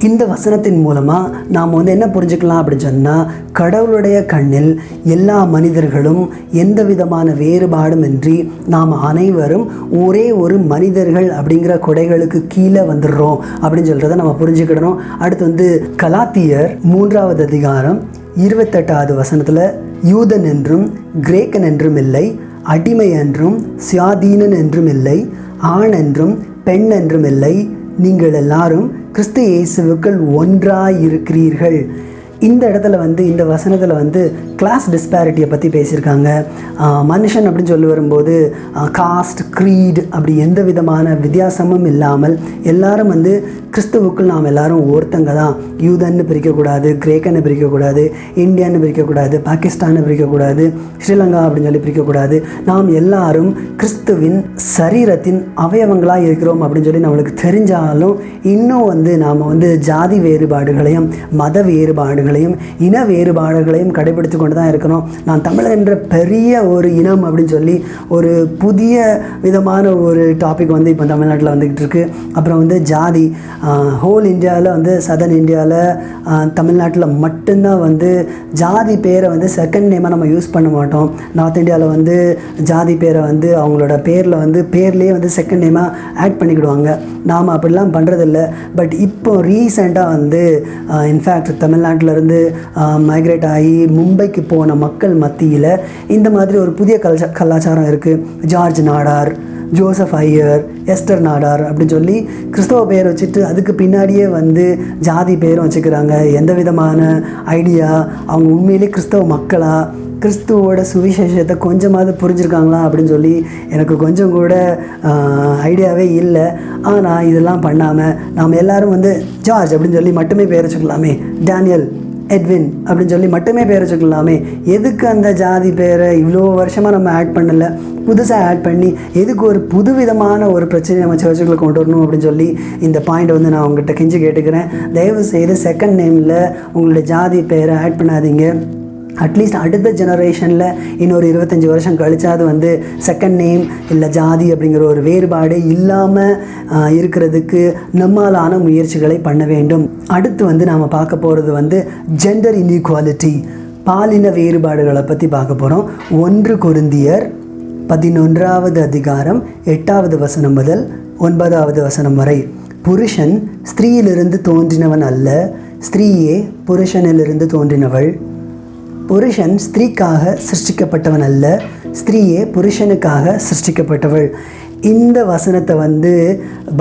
இந்த வசனத்தின் மூலமாக நாம் வந்து என்ன புரிஞ்சுக்கலாம் அப்படின்னு சொன்னால், கடவுளுடைய கண்ணில் எல்லா மனிதர்களும் எந்த விதமான வேறுபாடும் இன்றி நாம் அனைவரும் ஒரே ஒரு மனிதர்கள் அப்படிங்கிற கொடைகளுக்கு கீழே வந்துடுறோம் அப்படின்னு சொல்கிறத நம்ம புரிஞ்சுக்கிடணும். அடுத்து வந்து கலாத்தியர் 3வது அதிகாரம் 28வது வசனத்தில், யூதன் என்றும் கிரேக்கன் என்றும் இல்லை, அடிமை என்றும் சுயாதீனன் என்றும் இல்லை, ஆண் என்றும் பெண் என்றும் இல்லை, நீங்கள் எல்லாரும் கிறிஸ்து இயேசுவுக்குள் ஒன்றாய் இருக்கிறீர்கள். இந்த இடத்துல வந்து இந்த வசனத்தில் வந்து கிளாஸ் டிஸ்பாரிட்டியை பற்றி பேசியிருக்காங்க. மனுஷன் அப்படின்னு சொல்லி வரும்போது காஸ்ட், க்ரீட் அப்படி எந்த விதமான வித்தியாசமும் இல்லாமல் எல்லாரும் வந்து கிறிஸ்துவுக்குள் நாம் எல்லாரும் ஒருத்தங்க தான். யூதன்னு பிரிக்கக்கூடாது, கிரேக்கன்னு பிரிக்கக்கூடாது, இந்தியான்னு பிரிக்கக்கூடாது, பாகிஸ்தானை பிரிக்கக்கூடாது, ஸ்ரீலங்கா அப்படின்னு சொல்லி பிரிக்கக்கூடாது. நாம் எல்லாரும் கிறிஸ்துவின் சரீரத்தின் அவயவங்களாக இருக்கிறோம் அப்படின்னு சொல்லி நம்மளுக்கு தெரிஞ்சாலும் இன்னும் வந்து நாம் வந்து ஜாதி வேறுபாடுகளையும் மத வேறுபாடுகளையும் இன வேறுபாடுகளையும் கடைபிடித்து கொண்டு தான் இருக்கணும். நான் தமிழர் என்ற பெரிய ஒரு இனம் அப்படின்னு சொல்லி ஒரு புதிய விதமான ஒரு டாபிக் வந்து இப்போ தமிழ்நாட்டில் வந்துக்கிட்டு இருக்குது. அப்புறம் வந்து ஜாதி, ஹோல் இந்தியாவில் வந்து சதர்ன் இந்தியாவில் தமிழ்நாட்டில் மட்டும்தான் வந்து ஜாதி பேரை வந்து செகண்ட் நேமாக நம்ம யூஸ் பண்ண மாட்டோம். நார்த் இந்தியாவில் வந்து ஜாதி பேரை வந்து அவங்களோட பேரில் வந்து பேர்லேயே வந்து செகண்ட் நேமாக ஆட் பண்ணிக்கிடுவாங்க. நாம் அப்படிலாம் பண்ணுறதில்ல. பட் இப்போ ரீசெண்டாக வந்து இன்ஃபேக்ட் தமிழ்நாட்டில் இருந்து மைக்ரேட் ஆகி மும்பைக்கு போன மக்கள் மத்தியில் இந்த மாதிரி ஒரு புதிய கலாச்சாரம் இருக்குது. George Nadar, Joseph Iyer, ester Nadar அப்படின்னு சொல்லி கிறிஸ்தவ பேர் வச்சுட்டு அதுக்கு பின்னாடியே வந்து ஜாதி பேரும் வச்சுக்கிறாங்க. எந்த விதமான ஐடியா, அவங்க உண்மையிலே கிறிஸ்தவ மக்களா, கிறிஸ்துவோட சுவிசேஷத்தை கொஞ்சமாவது புரிஞ்சுருக்காங்களா அப்படின்னு சொல்லி எனக்கு கொஞ்சம் கூட ஐடியாவே இல்லை. ஆனால் இதெல்லாம் பண்ணாமல் நாம் எல்லோரும் வந்து ஜார்ஜ் அப்படின்னு சொல்லி மட்டுமே பேர் வச்சுக்கலாமே, டேனியல், எட்வின் அப்படின்னு சொல்லி மட்டுமே பேர் வச்சுக்கலாமே. எதுக்கு அந்த ஜாதி பேரை இவ்வளோ வருஷமாக நம்ம ஆட் பண்ணலை, புதுசாக ஆட் பண்ணி எதுக்கு ஒரு புது விதமான ஒரு பிரச்சனையை நம்ம சர்ச்சுக்குள்ளே கொண்டு வரணும் அப்படின்னு சொல்லி இந்த பாயிண்ட் வந்து நான் உங்கள்கிட்ட கெஞ்சி கேட்டுக்கிறேன். தயவு செய்து செகண்ட் நேமில் உங்களுடைய ஜாதி பேரை ஆட் பண்ணாதீங்க. அட்லீஸ்ட் அடுத்த ஜெனரேஷனில் இன்னொரு 25 வருஷம் கழிச்சாது வந்து செகண்ட் நேம் இல்லை ஜாதி அப்படிங்கிற ஒரு வேறுபாடு இல்லாமல் இருக்கிறதுக்கு நம்மாலான முயற்சிகளை பண்ண வேண்டும். அடுத்து வந்து நாம் பார்க்க போகிறது வந்து ஜெண்டர் இன்இக்வாலிட்டி, பாலின வேறுபாடுகளை பற்றி பார்க்க போகிறோம். 1 கொரிந்தியர் 11வது அதிகாரம் 8வது வசனம் முதல் 9வது வசனம் வரை. புருஷன் ஸ்திரீயிலிருந்து தோன்றினவன் அல்ல, ஸ்திரீயே புருஷனிலிருந்து தோன்றினவள். புருஷன் ஸ்திரீக்காக சிருஷ்டிக்கப்பட்டவன் அல்ல, ஸ்திரீயே புருஷனுக்காக சிருஷ்டிக்கப்பட்டவள். இந்த வசனத்தை வந்து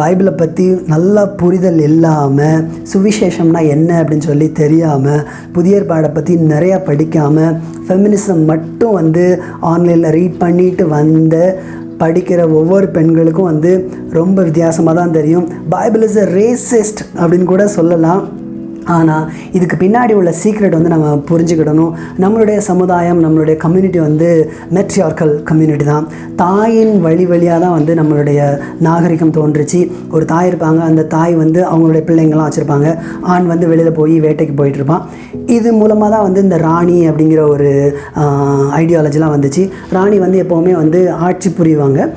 பைபிளை பற்றி நல்லா புரிதல் இல்லாமல், சுவிசேஷம்னா என்ன அப்படின்னு சொல்லி தெரியாமல், புதிய ஏற்பாடை பற்றி நிறையா படிக்காமல், ஃபெமினிசம் மட்டும் வந்து ஆன்லைனில் ரீட் பண்ணிட்டு படிக்கிற ஒவ்வொரு பெண்களுக்கும் வந்து ரொம்ப வித்தியாசமாக தான் தெரியும். பைபிள் இஸ் அ ரேசிஸ்ட் அப்படின்னு கூட சொல்லலாம். ஆனால் இதுக்கு பின்னாடி உள்ள சீக்ரெட் வந்து நம்ம புரிஞ்சுக்கிடணும். நம்மளுடைய சமுதாயம், நம்மளுடைய கம்யூனிட்டி வந்து மெட்ரியார்க்கல் கம்யூனிட்டி தான். தாயின் வழியாக தான் வந்து நம்மளுடைய நாகரிகம் தோன்றுச்சு. ஒரு தாய் இருப்பாங்க, அந்த தாய் வந்து அவங்களுடைய பிள்ளைங்கள்லாம் வச்சுருப்பாங்க. ஆண் வந்து வெளியில் போய் வேட்டைக்கு போயிட்டுருப்பான். இது மூலமாக தான் வந்து இந்த ராணி அப்படிங்கிற ஒரு ஐடியாலஜிலாம் வந்துச்சு. ராணி வந்து எப்போவுமே வந்து ஆட்சி புரிவாங்க.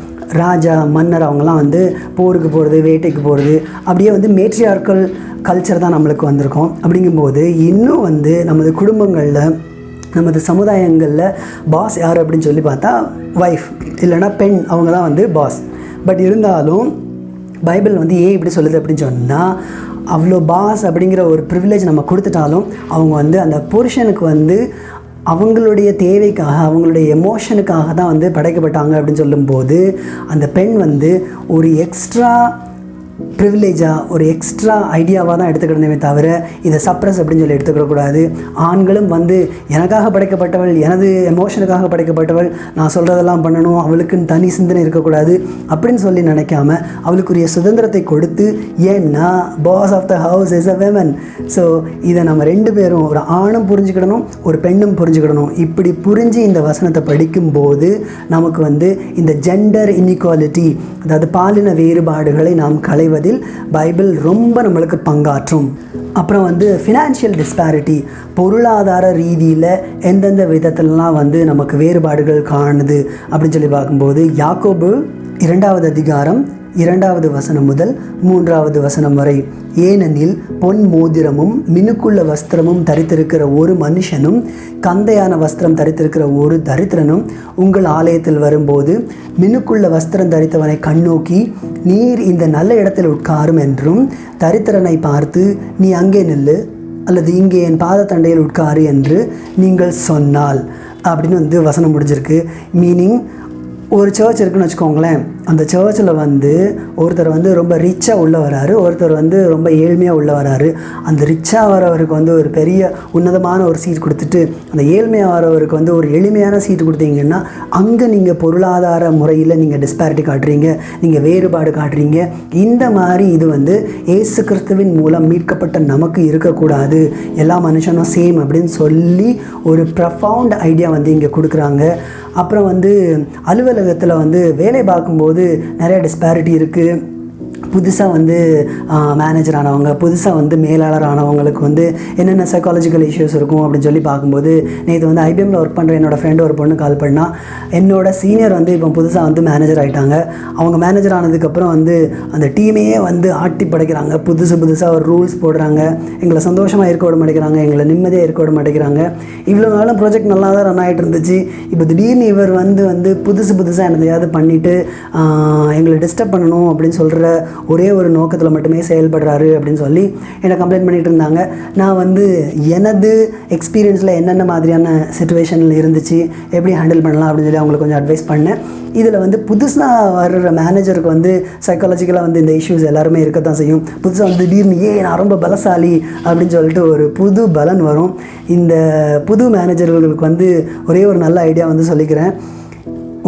ராஜா, மன்னர் அவங்கெல்லாம் வந்து போருக்கு போகிறது, வேட்டைக்கு போகிறது, அப்படியே வந்து மேட்ரியார்க்கல் கல்ச்சர் தான் நம்மளுக்கு வந்திருக்கோம். அப்படிங்கும்போது இன்னும் வந்து நமது குடும்பங்களில், நமது சமுதாயங்களில் பாஸ் யார் அப்படின்னு சொல்லி பார்த்தா ஒய்ஃப் இல்லைனா பெண், அவங்க தான் வந்து பாஸ். பட் இருந்தாலும் பைபிள் வந்து ஏன் இப்படி சொல்லுது அப்படின்னு சொன்னால், அவ்வளோ பாஸ் அப்படிங்கிற ஒரு ப்ரிவிலேஜ் நம்ம கொடுத்துட்டாலும் அவங்க வந்து அந்த புருஷனுக்கு வந்து அவங்களுடைய தேவைக்காக, அவங்களுடைய எமோஷனுக்காக தான் வந்து படைக்கப்பட்டாங்க அப்படின்னு சொல்லும்போது, அந்த பெண் வந்து ஒரு எக்ஸ்ட்ரா ப்ரிவிலேஜாக, ஒரு எக்ஸ்ட்ரா ஐடியாவாக தான் எடுத்துக்கிடணுமே தவிர இதை சப்ரஸ் அப்படின்னு சொல்லி எடுத்துக்கிடக்கூடாது. ஆண்களும் வந்து எனக்காக படைக்கப்பட்டவள், எனது எமோஷனுக்காக படைக்கப்பட்டவள், நான் சொல்கிறதெல்லாம் பண்ணணும், அவளுக்குன்னு தனி சிந்தனை இருக்கக்கூடாது அப்படின்னு சொல்லி நினைக்காம அவளுக்குரிய சுதந்திரத்தை கொடுத்து, ஏன்னா boss of the house is a women. So இதை நம்ம 2 பேரும், ஒரு ஆணும் புரிஞ்சுக்கிடணும், ஒரு பெண்ணும் புரிஞ்சுக்கிடணும். இப்படி புரிஞ்சு இந்த வசனத்தை படிக்கும்போது நமக்கு வந்து இந்த ஜெண்டர் இன்இக்வாலிட்டி, அதாவது பாலின வேறுபாடுகளை நாம் களைவதில் பைபிள் ரொம்ப நம்மளுக்கு பங்காற்றும். அப்புறம் வந்து ஃபினான்ஷியல் டிஸ்பாரிட்டி, பொருளாதார ரீதியில் எந்தெந்த விதத்திலலாம் வந்து நமக்கு வேறுபாடுகள் காணுது அப்படின்னு சொல்லி பார்க்கும்போது, யாக்கோபு 2வது அதிகாரம் 2வது வசனம் முதல் 3வது வசனம் வரை. ஏனெனில் பொன் மோதிரமும் மினுக்குள்ள வஸ்திரமும் தரித்திருக்கிற ஒரு மனுஷனும் கந்தையான வஸ்திரம் தரித்திருக்கிற ஒரு தரித்திரனும் உங்கள் ஆலயத்தில் வரும்போது மினுக்குள்ள வஸ்திரம் தரித்தவனை கண்ணோக்கி, நீர் இந்த நல்ல இடத்தில் உட்காரும் என்றும், தரித்திரனை பார்த்து நீ அங்கே நில்லு அல்லது இங்கே என் பாதத்தண்டையில் உட்காரு என்று நீங்கள் சொன்னால் அப்படின்னு வந்து வசனம் முடிஞ்சிருக்கு. மீனிங், ஒரு சர்ச் இருக்குன்னு வச்சுக்கோங்களேன். அந்த சர்ச்சில் வந்து ஒருத்தர் வந்து ரொம்ப ரிச்சாக உள்ளே வராரு, ஒருத்தர் வந்து ரொம்ப ஏழ்மையாக உள்ளே வராரு. அந்த ரிச்சாக வரவருக்கு வந்து ஒரு பெரிய உன்னதமான ஒரு சீட் கொடுத்துட்டு, அந்த ஏழ்மையாக வரவருக்கு வந்து ஒரு எளிமையான சீட்டு கொடுத்தீங்கன்னா அங்கே நீங்கள் பொருளாதார முறையில் நீங்கள் டிஸ்பாரிட்டி காட்டுறீங்க, நீங்கள் வேறுபாடு காட்டுறீங்க. இந்த மாதிரி இது வந்து இயேசு கிறிஸ்துவின் மூலம் மீட்கப்பட்ட நமக்கு இருக்கக்கூடாது, எல்லா மனுஷனும் சேம் அப்படின்னு சொல்லி ஒரு ப்ரஃபவுண்ட் ஐடியா வந்து இங்கே கொடுக்குறாங்க. அப்புறம் வந்து அலுவலகத்தில் வந்து வேலை பார்க்கும்போது நிறைய டிஸ்பாரிட்டி இருக்குது. புதுசாக வந்து மேனேஜர் ஆனவங்க, புதுசாக வந்து மேலாளர் ஆனவங்களுக்கு வந்து என்னென்ன சைக்காலஜிக்கல் இஷ்யூஸ் இருக்கும் அப்படின்னு சொல்லி பார்க்கும்போது, நேற்று வந்து ஐபிஎம்மில் ஒர்க் பண்ணுற என்னோடய ஃப்ரெண்டு ஒரு பொண்ணு கால் பண்ணால், என்னோடய சீனியர் வந்து இப்போ புதுசாக வந்து மேனேஜர் ஆகிட்டாங்க. அவங்க மேனேஜர் ஆனதுக்கப்புறம் வந்து அந்த டீமையே வந்து ஆட்டி படைக்கிறாங்க, புதுசாக ஒரு ரூல்ஸ் போடுறாங்க, எங்களை சந்தோஷமாக இருக்க விட மாட்டேங்கிறாங்க, எங்களை நிம்மதியாக இருக்க விட மாட்டேங்கிறாங்க. இவ்வளோ நாளும் ப்ராஜெக்ட் நல்லா தான் ரன் ஆகிட்டு இருந்துச்சு. இப்போ திடீர்னு இவர் வந்து புதுசாக என்னதையாவது பண்ணிவிட்டு எங்களை டிஸ்டர்ப் பண்ணணும் அப்படின்னு சொல்கிற ஒரே ஒரு நோக்கத்தில் மட்டுமே செயல்படுறாரு அப்படின்னு சொல்லி என்னை கம்ப்ளைண்ட் பண்ணிகிட்டு இருந்தாங்க. நான் வந்து எனது எக்ஸ்பீரியன்ஸில் என்னென்ன மாதிரியான சிச்சுவேஷனில் இருந்துச்சு, எப்படி ஹேண்டில் பண்ணலாம் அப்படின்னு சொல்லி அவங்களுக்கு கொஞ்சம் அட்வைஸ் பண்ணேன். இதில் வந்து புதுசாக வர்ற மேனேஜருக்கு வந்து சைக்காலஜிக்கலாக வந்து இந்த இஷ்யூஸ் எல்லாருமே இருக்கத்தான் செய்யும். புதுசாக வந்து திடீர்னு நான் ரொம்ப பலசாலி அப்படின்னு சொல்லிட்டு ஒரு புது பலன் வரும். இந்த புது மேனேஜர்களுக்கு வந்து ஒரே ஒரு நல்ல ஐடியா வந்து சொல்லிக்கிறேன்.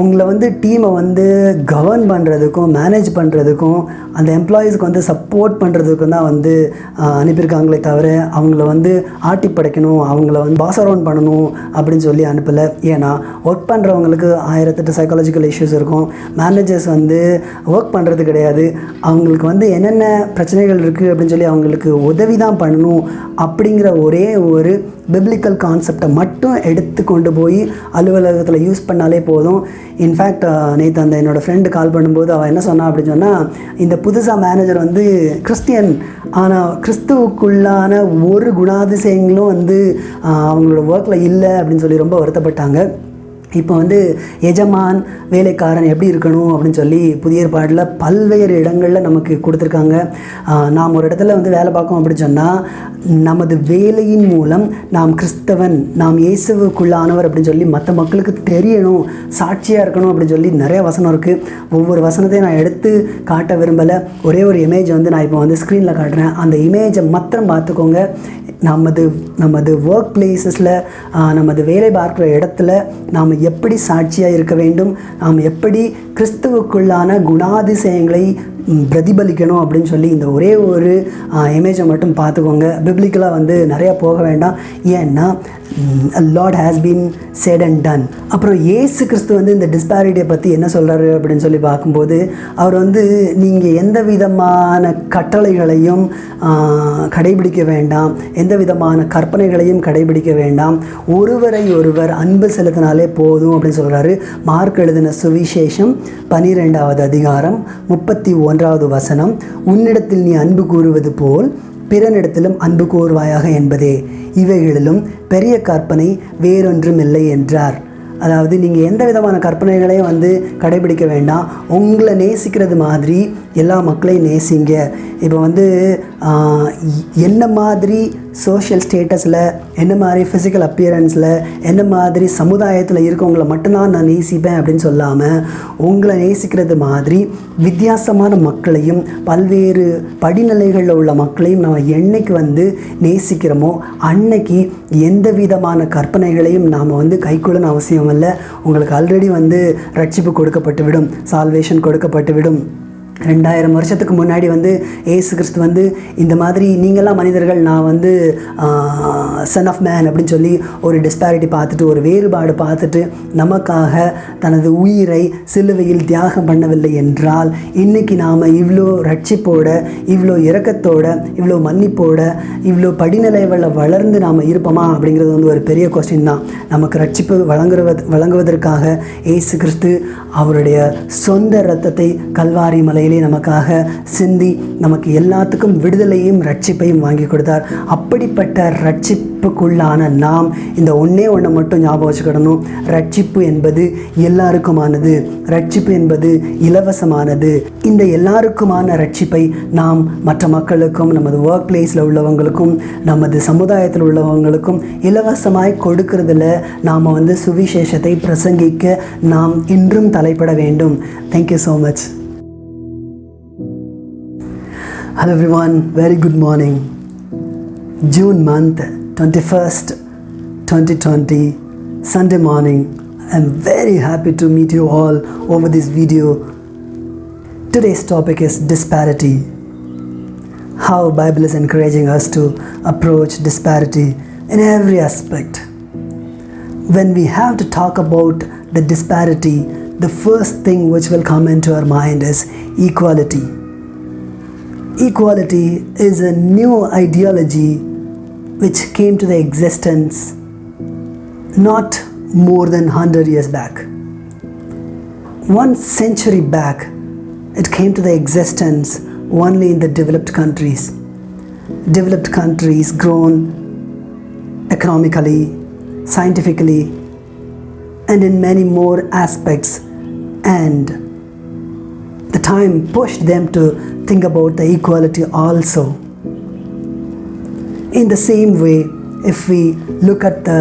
உங்களை வந்து டீமை வந்து கவர்ன் பண்ணுறதுக்கும் மேனேஜ் பண்ணுறதுக்கும் அந்த எம்ப்ளாயீஸ்க்கு வந்து சப்போர்ட் பண்ணுறதுக்கும் தான் வந்து அனுப்பியிருக்காங்களே தவிர அவங்கள வந்து ஆட்டி படைக்கணும், அவங்கள வந்து பாஸ் அரவுண்ட் பண்ணணும் அப்படின்னு சொல்லி அனுப்பலை. ஏன்னா ஒர்க் பண்ணுறவங்களுக்கு 1008 சைக்காலஜிக்கல் இஷ்யூஸ் இருக்கும். மேனேஜர்ஸ் வந்து ஒர்க் பண்ணுறது கிடையாது, அவங்களுக்கு வந்து என்னென்ன பிரச்சனைகள் இருக்குது அப்படின்னு சொல்லி அவங்களுக்கு உதவி தான் பண்ணணும் அப்படிங்கிற ஒரே ஒரு பிப்ளிக்கல் கான்செப்டை மட்டும் எடுத்து கொண்டு போய் அலுவலகத்தில் யூஸ் பண்ணாலே போதும். இன்ஃபேக்ட் நேற்று அந்த என்னோடய ஃப்ரெண்டு கால் பண்ணும்போது அவள் என்ன சொன்னா அப்படின்னு சொன்னால், இந்த புதுசாக மேனேஜர் வந்து கிறிஸ்டியன், ஆனால் கிறிஸ்துவுக்குள்ளான ஒரு குணாதிசயங்களும் வந்து அவங்களோட ஒர்க்கில் இல்லை அப்படின்னு சொல்லி ரொம்ப வருத்தப்பட்டாங்க. இப்போ வந்து எஜமான் வேலைக்காரன் எப்படி இருக்கணும் அப்படின்னு சொல்லி புதிய ஏற்பாட்டில் பல்வேறு இடங்களில் நமக்கு கொடுத்துருக்காங்க. நாம் ஒரு இடத்துல வந்து வேலை பார்க்கோம் அப்படின்னு சொன்னால் நமது வேலையின் மூலம் நாம் கிறிஸ்தவன், நாம் இயேசுவுக்குள்ளானவர் அப்படின்னு சொல்லி மற்ற மக்களுக்கு தெரியணும், சாட்சியாக இருக்கணும் அப்படின்னு சொல்லி நிறைய வசனம் இருக்குது. ஒவ்வொரு வசனத்தையும் நான் எடுத்து காட்ட விரும்பலை. ஒரே ஒரு இமேஜ் வந்து நான் இப்போ வந்து ஸ்க்ரீனில் காட்டுறேன். அந்த இமேஜை மாத்திரம் பார்த்துக்கோங்க. நமது ஒர்க் பிளேஸஸில், நமது வேலை பார்க்குற இடத்துல நாம் எப்படி சாட்சியாக இருக்க வேண்டும், நாம் எப்படி கிறிஸ்துவுக்குள்ளான குணாதிசயங்களை பிரதிபலிக்கணும் அப்படின்னு சொல்லி இந்த ஒரே ஒரு இமேஜை மட்டும் பார்த்துக்கோங்க. பிப்ளிக்கலாக வந்து நிறையா போக வேண்டாம், ஏன்னா Lord has been set and ton. அப்புறம் இயேசு கிறிஸ்து வந்து இந்த டிஸ்பாரிட்டியை பற்றி என்ன சொல்கிறாரு அப்படின்னு சொல்லி பார்க்கும்போது, அவர் வந்து நீங்கள் எந்த விதமான கட்டளைகளையும் கடைபிடிக்க வேண்டாம், எந்த விதமான கற்பனைகளையும் கடைபிடிக்க வேண்டாம், ஒருவரை ஒருவர் அன்பு செலுத்தினாலே போதும் அப்படின்னு சொல்கிறாரு. மார்க் எழுதின சுவிசேஷம் 12வது அதிகாரம் 31வது வசனம், உன்னிடத்தில் நீ அன்பு கூறுவது போல் பிறனிடத்திலும் அன்பு கூறுவாயாக என்பதே, இவைகளிலும் பெரிய கற்பனை வேறொன்றும் இல்லை என்றார். அதாவது நீங்கள் எந்த விதமான கற்பனைகளையும் வந்து கடைபிடிக்க வேண்டாம், உங்களை நேசிக்கிறது மாதிரி எல்லா மக்களையும் நேசிங்க. இப்போ வந்து என்ன மாதிரி சோஷியல் ஸ்டேட்டஸில், என்ன மாதிரி ஃபிசிக்கல் அப்பியரன்ஸில், என்ன மாதிரி சமுதாயத்தில் இருக்கவங்களை மட்டும்தான் நான் நேசிப்பேன் அப்படின்னு சொல்லாமல், உங்களை நேசிக்கிறது மாதிரி வித்தியாசமான மக்களையும் பல்வேறு படிநிலைகளில் உள்ள மக்களையும் நம்ம என்னைக்கு வந்து நேசிக்கிறோமோ அன்னைக்கு எந்த விதமான கற்பனைகளையும் நாம் வந்து கைக்கொள்ளணும் அவசியம் இல்லை. உங்களுக்கு ஆல்ரெடி வந்து ரட்சிப்பு கொடுக்கப்பட்டு விடும், சால்வேஷன் கொடுக்கப்பட்டு விடும். 2000 வருஷத்துக்கு முன்னாடி வந்து ஏசு கிறிஸ்து வந்து இந்த மாதிரி நீங்கள்லாம் மனிதர்கள், நான் வந்து சன் ஆஃப் மேன் அப்படின்னு சொல்லி ஒரு டிஸ்பாரிட்டி பார்த்துட்டு, ஒரு வேறுபாடு பார்த்துட்டு நமக்காக தனது உயிரை சிலுவையில் தியாகம் பண்ணவில்லை என்றால் இன்றைக்கி நாம் இவ்வளோ ரட்சிப்போட, இவ்வளோ இரக்கத்தோட, இவ்வளோ மன்னிப்போட, இவ்வளோ படிநிலைகளில் வளர்ந்து நாம் இருப்போமா அப்படிங்கிறது வந்து ஒரு பெரிய கொஸ்டின் தான். நமக்கு ரட்சிப்பு வழங்குவதற்காக ஏசு கிறிஸ்து அவருடைய சொந்த இரத்தத்தை கல்வாரி மலையிலே நமக்காக சிந்தி நமக்கு எல்லாத்துக்கும் விடுதலையும் ரட்சிப்பையும் வாங்கி கொடுத்தார். அப்படிப்பட்ட ரட்சிப்புக்குள்ளான நாம் இந்த ஒன்றே மட்டும் ஞாபகம் வச்சுக்கிடணும். ரட்சிப்பு என்பது எல்லாருக்குமானது, ரட்சிப்பு என்பது இலவசமானது. இந்த எல்லாருக்குமான ரட்சிப்பை நாம் மற்ற மக்களுக்கும், நமது ஒர்க் பிளேஸில் உள்ளவங்களுக்கும், நமது சமுதாயத்தில் உள்ளவங்களுக்கும் இலவசமாய் கொடுக்கறதில் நாம் வந்து சுவிசேஷத்தை பிரசங்கிக்க நாம் இன்றும் தலைப்பட வேண்டும். Thank you so much. Hello everyone, very good morning. June month 21st 2020, Sunday morning. I'm very happy to meet you all over this video. Today's topic is disparity. How Bible is encouraging us to approach disparity in every aspect. When we have to talk about the disparity, the first thing which will come into our mind is equality. Equality is a new ideology which came to the existence not more than 100 years back. 1 century back, it came to the existence only in the developed countries. Developed countries grown economically, scientifically, and in many more aspects, and the time pushed them to think about the equality also. In the same way, if we look at the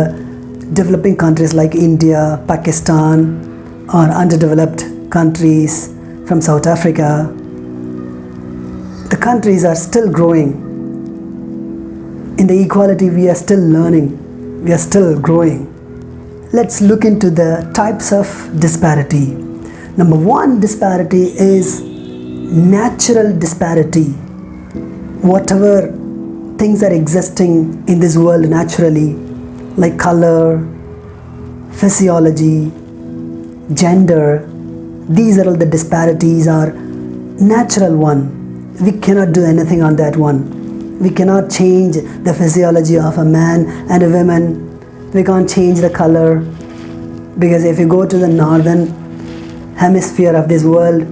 developing countries like India, Pakistan, or underdeveloped countries from South Africa, the countries are still growing. In the equality, we are still learning, we are still growing. let's look into the types of disparity. Number one disparity is natural disparity. Whatever things are existing in this world naturally, like color, physiology, gender, these are all the disparities are natural one. We cannot do anything on that one. We cannot change the physiology of a man and a woman. We can't change the color, because if you go to the northern hemisphere of this world,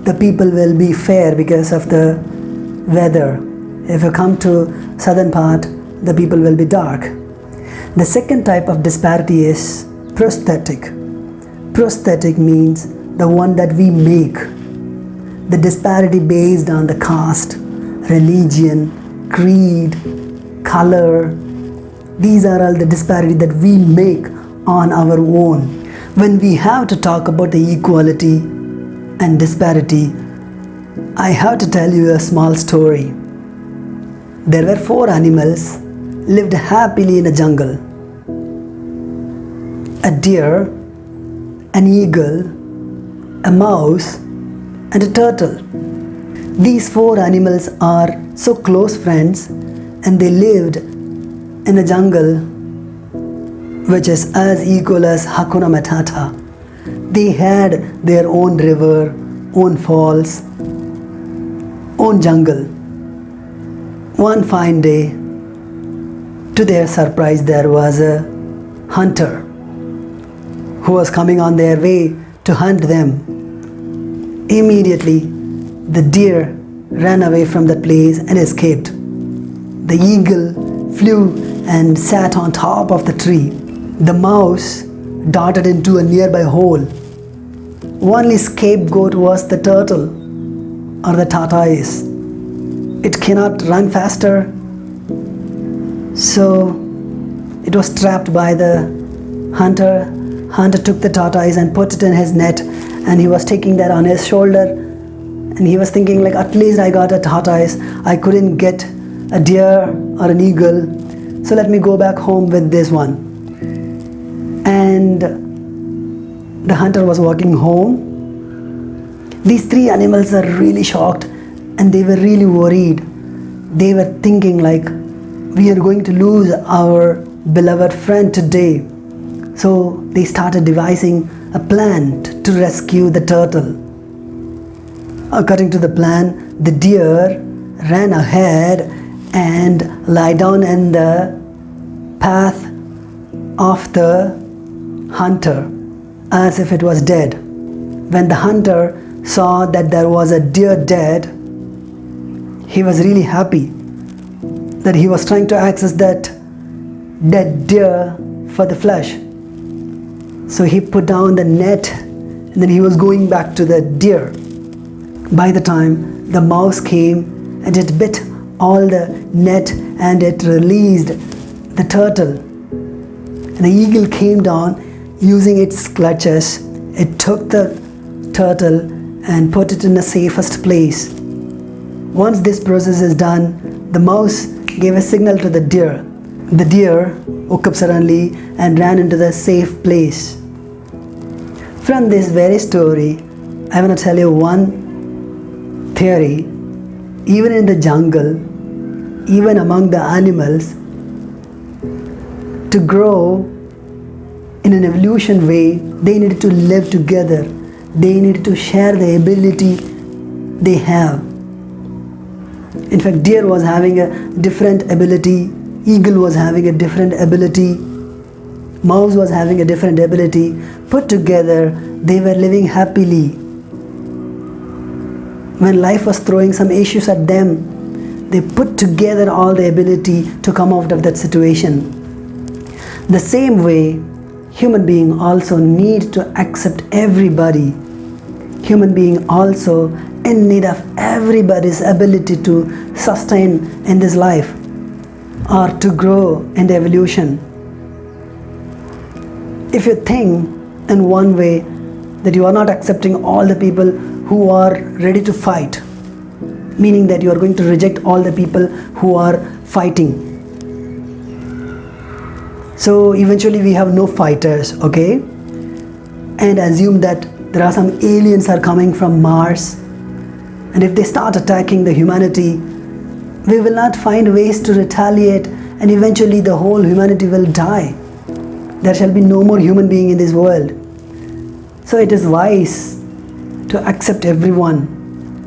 the people will be fair because of the weather. If you come to southern part, the people will be dark. The second type of disparity is prosthetic. Prosthetic means the one that we make. The disparity based on the caste, religion, creed, color. These are all the disparity that we make on our own. When we have to talk about the equality and disparity, I have to tell you a small story. There were 4 animals lived happily in a jungle. A deer, an eagle, a mouse, and a turtle. These 4 animals are so close friends, and they lived in a jungle which is as equal as Hakuna Matata. They had their own river, own falls, own jungle. One fine day, to their surprise, there was a hunter who was coming on their way to hunt them. Immediately, the deer ran away from that place and escaped. The eagle flew and sat on top of the tree. The mouse darted into a nearby hole. Only scapegoat was the turtle or the tortoise. It cannot run faster, so it was trapped by the hunter. Hunter took the tortoise and put it in his net, and he was taking that on his shoulder, and he was thinking like, at least I got a tortoise. I couldn't get a deer or an eagle, so let me go back home with this one. And the hunter was walking home. These 3 animals are really shocked, and they were really worried. They were thinking like, we are going to lose our beloved friend today. So they started devising a plan to rescue the turtle. According to the plan, the deer ran ahead and lay down in the path of the hunter as if it was dead. When the hunter saw that there was a deer dead, he was really happy that he was trying to access that dead deer for the flesh. So he put down the net, and then he was going back to the deer. By the time the mouse came, and it bit all the net and it released the turtle. And the eagle came down using its clutches. It took the turtle and put it in the safest place. Once this process is done, the mouse gave a signal to the deer. The deer woke up suddenly and ran into the safe place. From this very story, I want to tell you one theory. Even in the jungle, even among the animals, to grow in an evolution way, they needed to live together. They needed to share the ability they have. In fact, deer was having a different ability, eagle was having a different ability, mouse was having a different ability. Put together, they were living happily. When life was throwing some issues at them, they put together all the ability to come out of that situation. The same way, human being also need to accept everybody. Human being also in need of everybody's ability to sustain in this life or to grow in the evolution. If you think in one way that you are not accepting all the people who are ready to fight, meaning that you are going to reject all the people who are fighting. So eventually we have no fighters, okay? And assume that there are some aliens are coming from Mars, and if they start attacking the humanity, we will not find ways to retaliate, and eventually the whole humanity will die. There shall be no more human being in this world. So it is wise to accept everyone,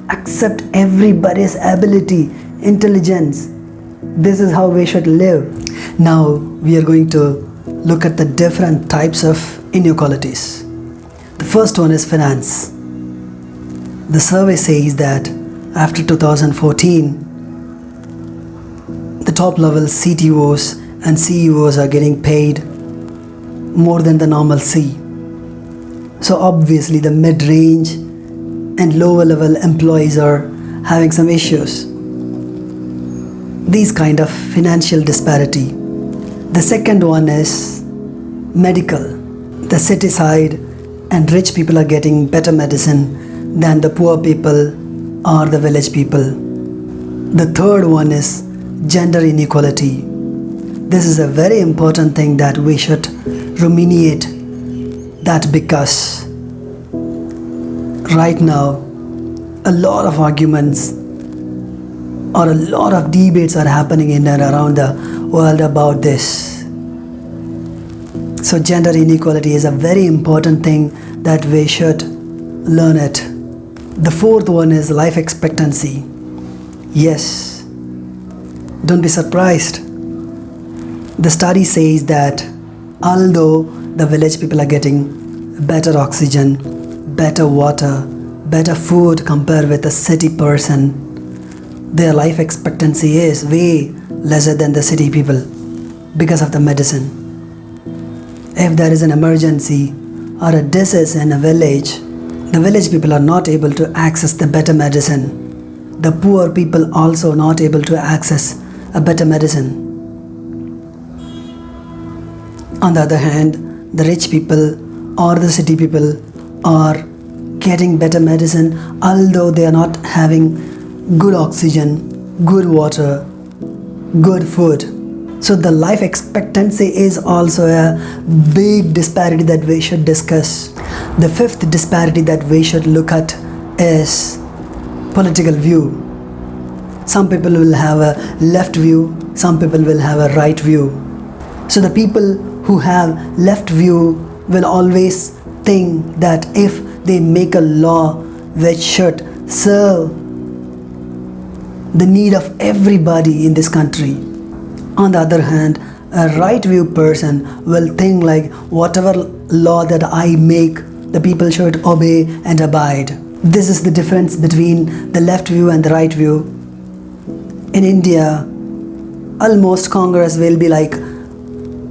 accept everybody's ability, intelligence. This is how we should live. Now we are going to look at the different types of inequalities. The first one is finance. The survey says that after 2014, the top level CTOs and CEOs are getting paid more than the normal C. So obviously the mid-range and lower level employees are having some issues. These kind of financial disparity. The second one is medical. The city side and rich people are getting better medicine than the poor people or the village people. The third one is gender inequality. This is a very important thing that we should ruminate, that because right now a lot of arguments or a lot of debates are happening in and around the world about this. So gender inequality is a very important thing that we should learn it. The fourth one is life expectancy. Yes, don't be surprised. The study says that although the village people are getting better oxygen, better water, better food compared with a city person, their life expectancy is way lesser than the city people because of the medicine. If there is an emergency or a disease in a village, the village people are not able to access the better medicine. The poor people also not able to access a better medicine. On the other hand, the rich people or the city people are getting better medicine, although they are not having good oxygen, good water, good food. So the life expectancy is also a big disparity that we should discuss. The fifth disparity that we should look at is political view. Some people will have a left view, some people will have a right view. So the people who have left view will always think that if they make a law which should serve the need of everybody in this country. On the other hand, a right view person will think like whatever law that I make, the people should obey and abide. This is the difference between the left view and the right view. In India, almost Congress will be like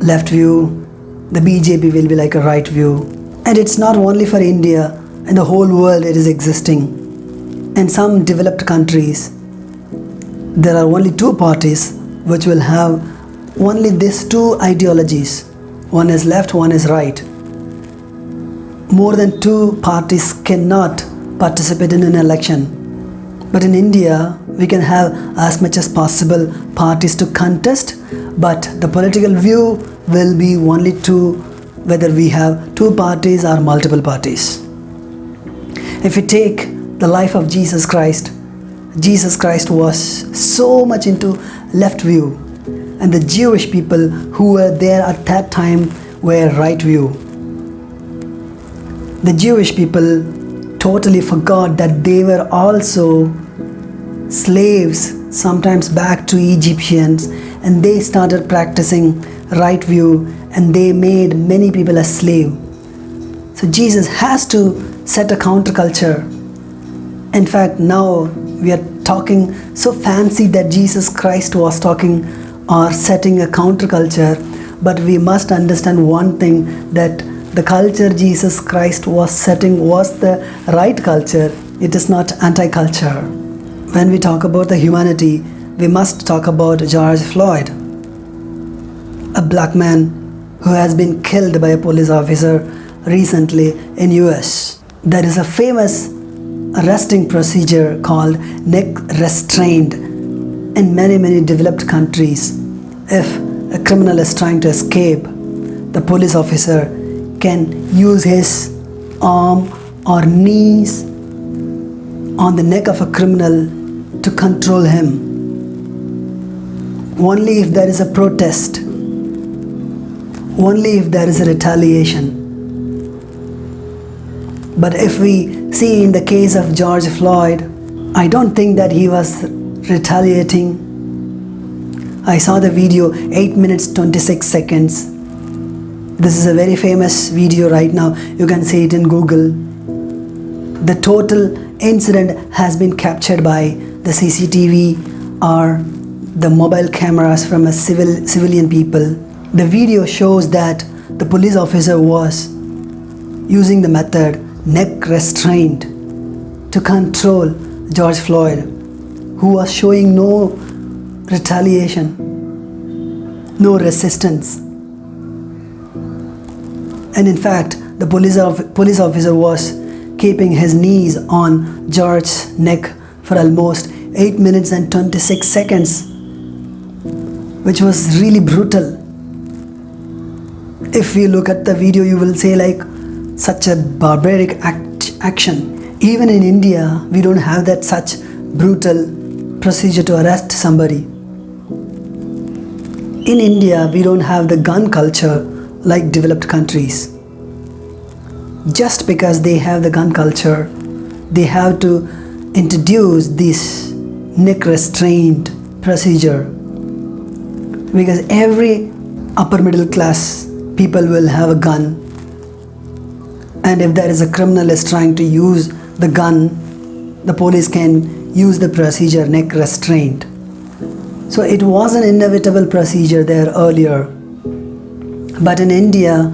left view, the BJP will be like a right view. And it's not only for India, in the whole world it is existing. In some developed countries, there are only two parties which will have only these two ideologies. One is left, one is right. More than two parties cannot participate in an election. But in India, we can have as much as possible parties to contest, but the political view will be only two, whether we have two parties or multiple parties. If we take the life of Jesus Christ was so much into left view, and the Jewish people who were there at that time were right view. The Jewish people totally forgot that they were also slaves, sometimes back to Egyptians, and they started practicing right view, and they made many people a slave. So Jesus has to set a counterculture. In fact, now we are talking so fancy that Jesus Christ was talking or setting a counterculture, but we must understand one thing, that the culture Jesus Christ was setting was the right culture. It is not anti-culture. When we talk about the humanity, we must talk about George Floyd, a black man who has been killed by a police officer recently in US. There is a famous arresting procedure called neck restraint in many developed countries. If a criminal is trying to escape, the police officer can use his arm or knees on the neck of a criminal to control him. Only if there is a protest, only if there is a retaliation. But if we see in the case of George Floyd, I don't think that he was retaliating. I saw the video, 8 minutes 26 seconds. This is a very famous video right now. You can see it in Google. The total incident has been captured by the CCTV or the mobile cameras from a civilian people. The video shows that the police officer was using the method neck restraint to control George Floyd, who was showing no retaliation, no resistance. And in fact, the police officer was keeping his knees on George's neck for almost 8 minutes and 26 seconds, which was really brutal. If you look at the video, you will say like such a barbaric action. Even in India, we don't have that such brutal procedure to arrest somebody. In India, we don't have the gun culture like developed countries. Just because they have the gun culture, they have to introduce this neck restraint procedure, because every upper middle class people will have a gun, and if there is a criminal is trying to use the gun, the police can use the procedure neck restraint. So it was an inevitable procedure there earlier. But in India,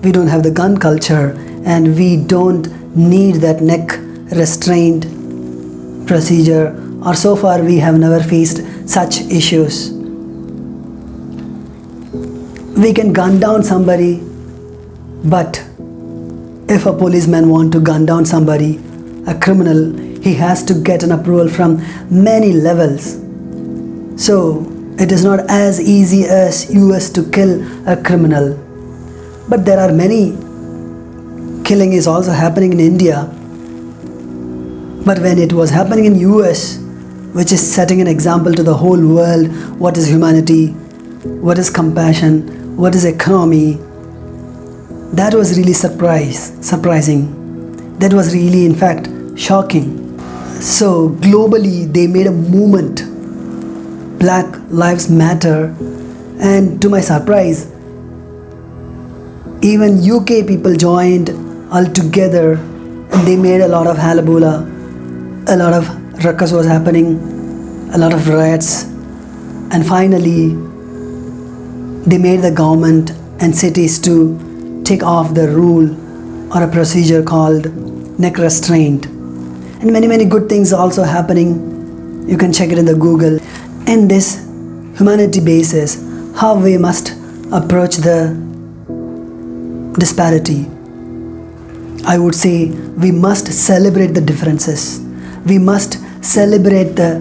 we don't have the gun culture and we don't need that neck restraint procedure, or so far we have never faced such issues. We can gun down somebody, but if a policeman wants to gun down somebody, a criminal, he has to get an approval from many levels. So it is not as easy as US to kill a criminal. But there are many. Killing is also happening in India. But when it was happening in US, which is setting an example to the whole world, what is humanity, what is compassion, what is economy, that was really surprising. That was really, in fact, shocking. So globally, they made a movement, Black Lives Matter, and to my surprise, even UK people joined all together, and they made a lot of halabola, a lot of ruckus was happening, a lot of riots, and finally they made the government and cities to take off the rule or a procedure called neck restraint. And many good things also happening. You can check it in the Google. In this humanity basis, how we must approach the disparity. I would say we must celebrate the differences. We must celebrate the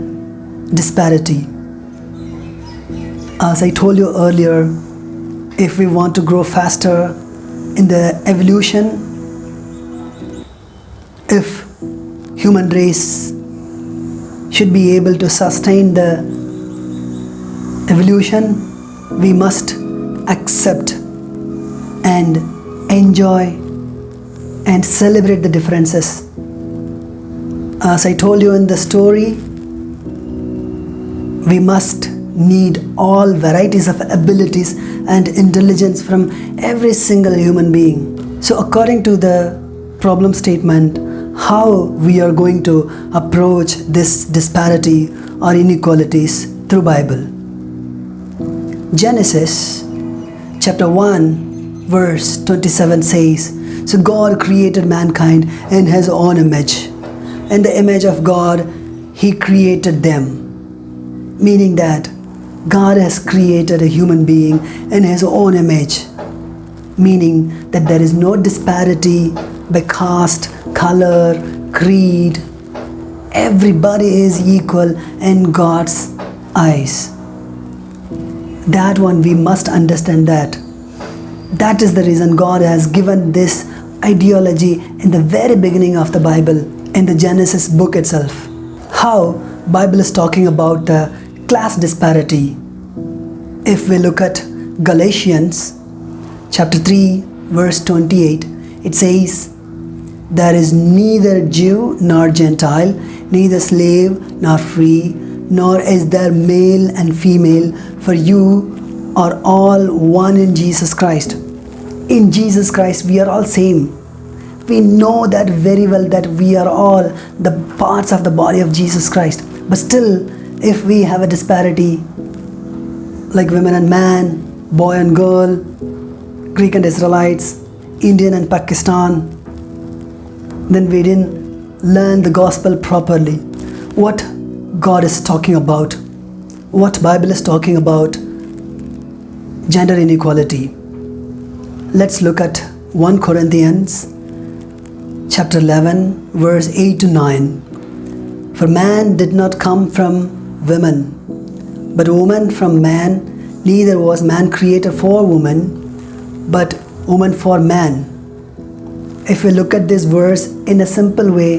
disparity. As I told you earlier, if we want to grow faster in the evolution, if human race should be able to sustain the evolution, we must accept and enjoy and celebrate the differences. As I told you in the story, we must need all varieties of abilities and intelligence from every single human being. So according to the problem statement, how we are going to approach this disparity or inequalities through Bible. Genesis chapter 1 verse 27 says, so God created mankind in his own image. In the image of God, he created them. Meaning that God has created a human being in his own image. Meaning that there is no disparity by caste, color, creed. Everybody is equal in God's eyes. That one we must understand that. That is the reason God has given this ideology in the very beginning of the Bible, in the Genesis book itself. How Bible is talking about the class disparity. If we look at Galatians chapter 3 verse 28, it says, "There is neither Jew nor Gentile, neither slave nor free, nor is there male and female, for you are all one in Jesus Christ." In Jesus Christ we are all same. We know that very well, that we are all the parts of the body of Jesus Christ. But still, if we have a disparity, like women and man, boy and girl, Greek and Israelites, Indian and Pakistan, then we didn't learn the gospel properly. What God is talking about, what Bible is talking about, gender inequality. Let's look at 1 Corinthians chapter 11 verse 8 to 9. "For man did not come from woman, but woman from man, neither was man created for woman, but woman for man." If we look at this verse in a simple way,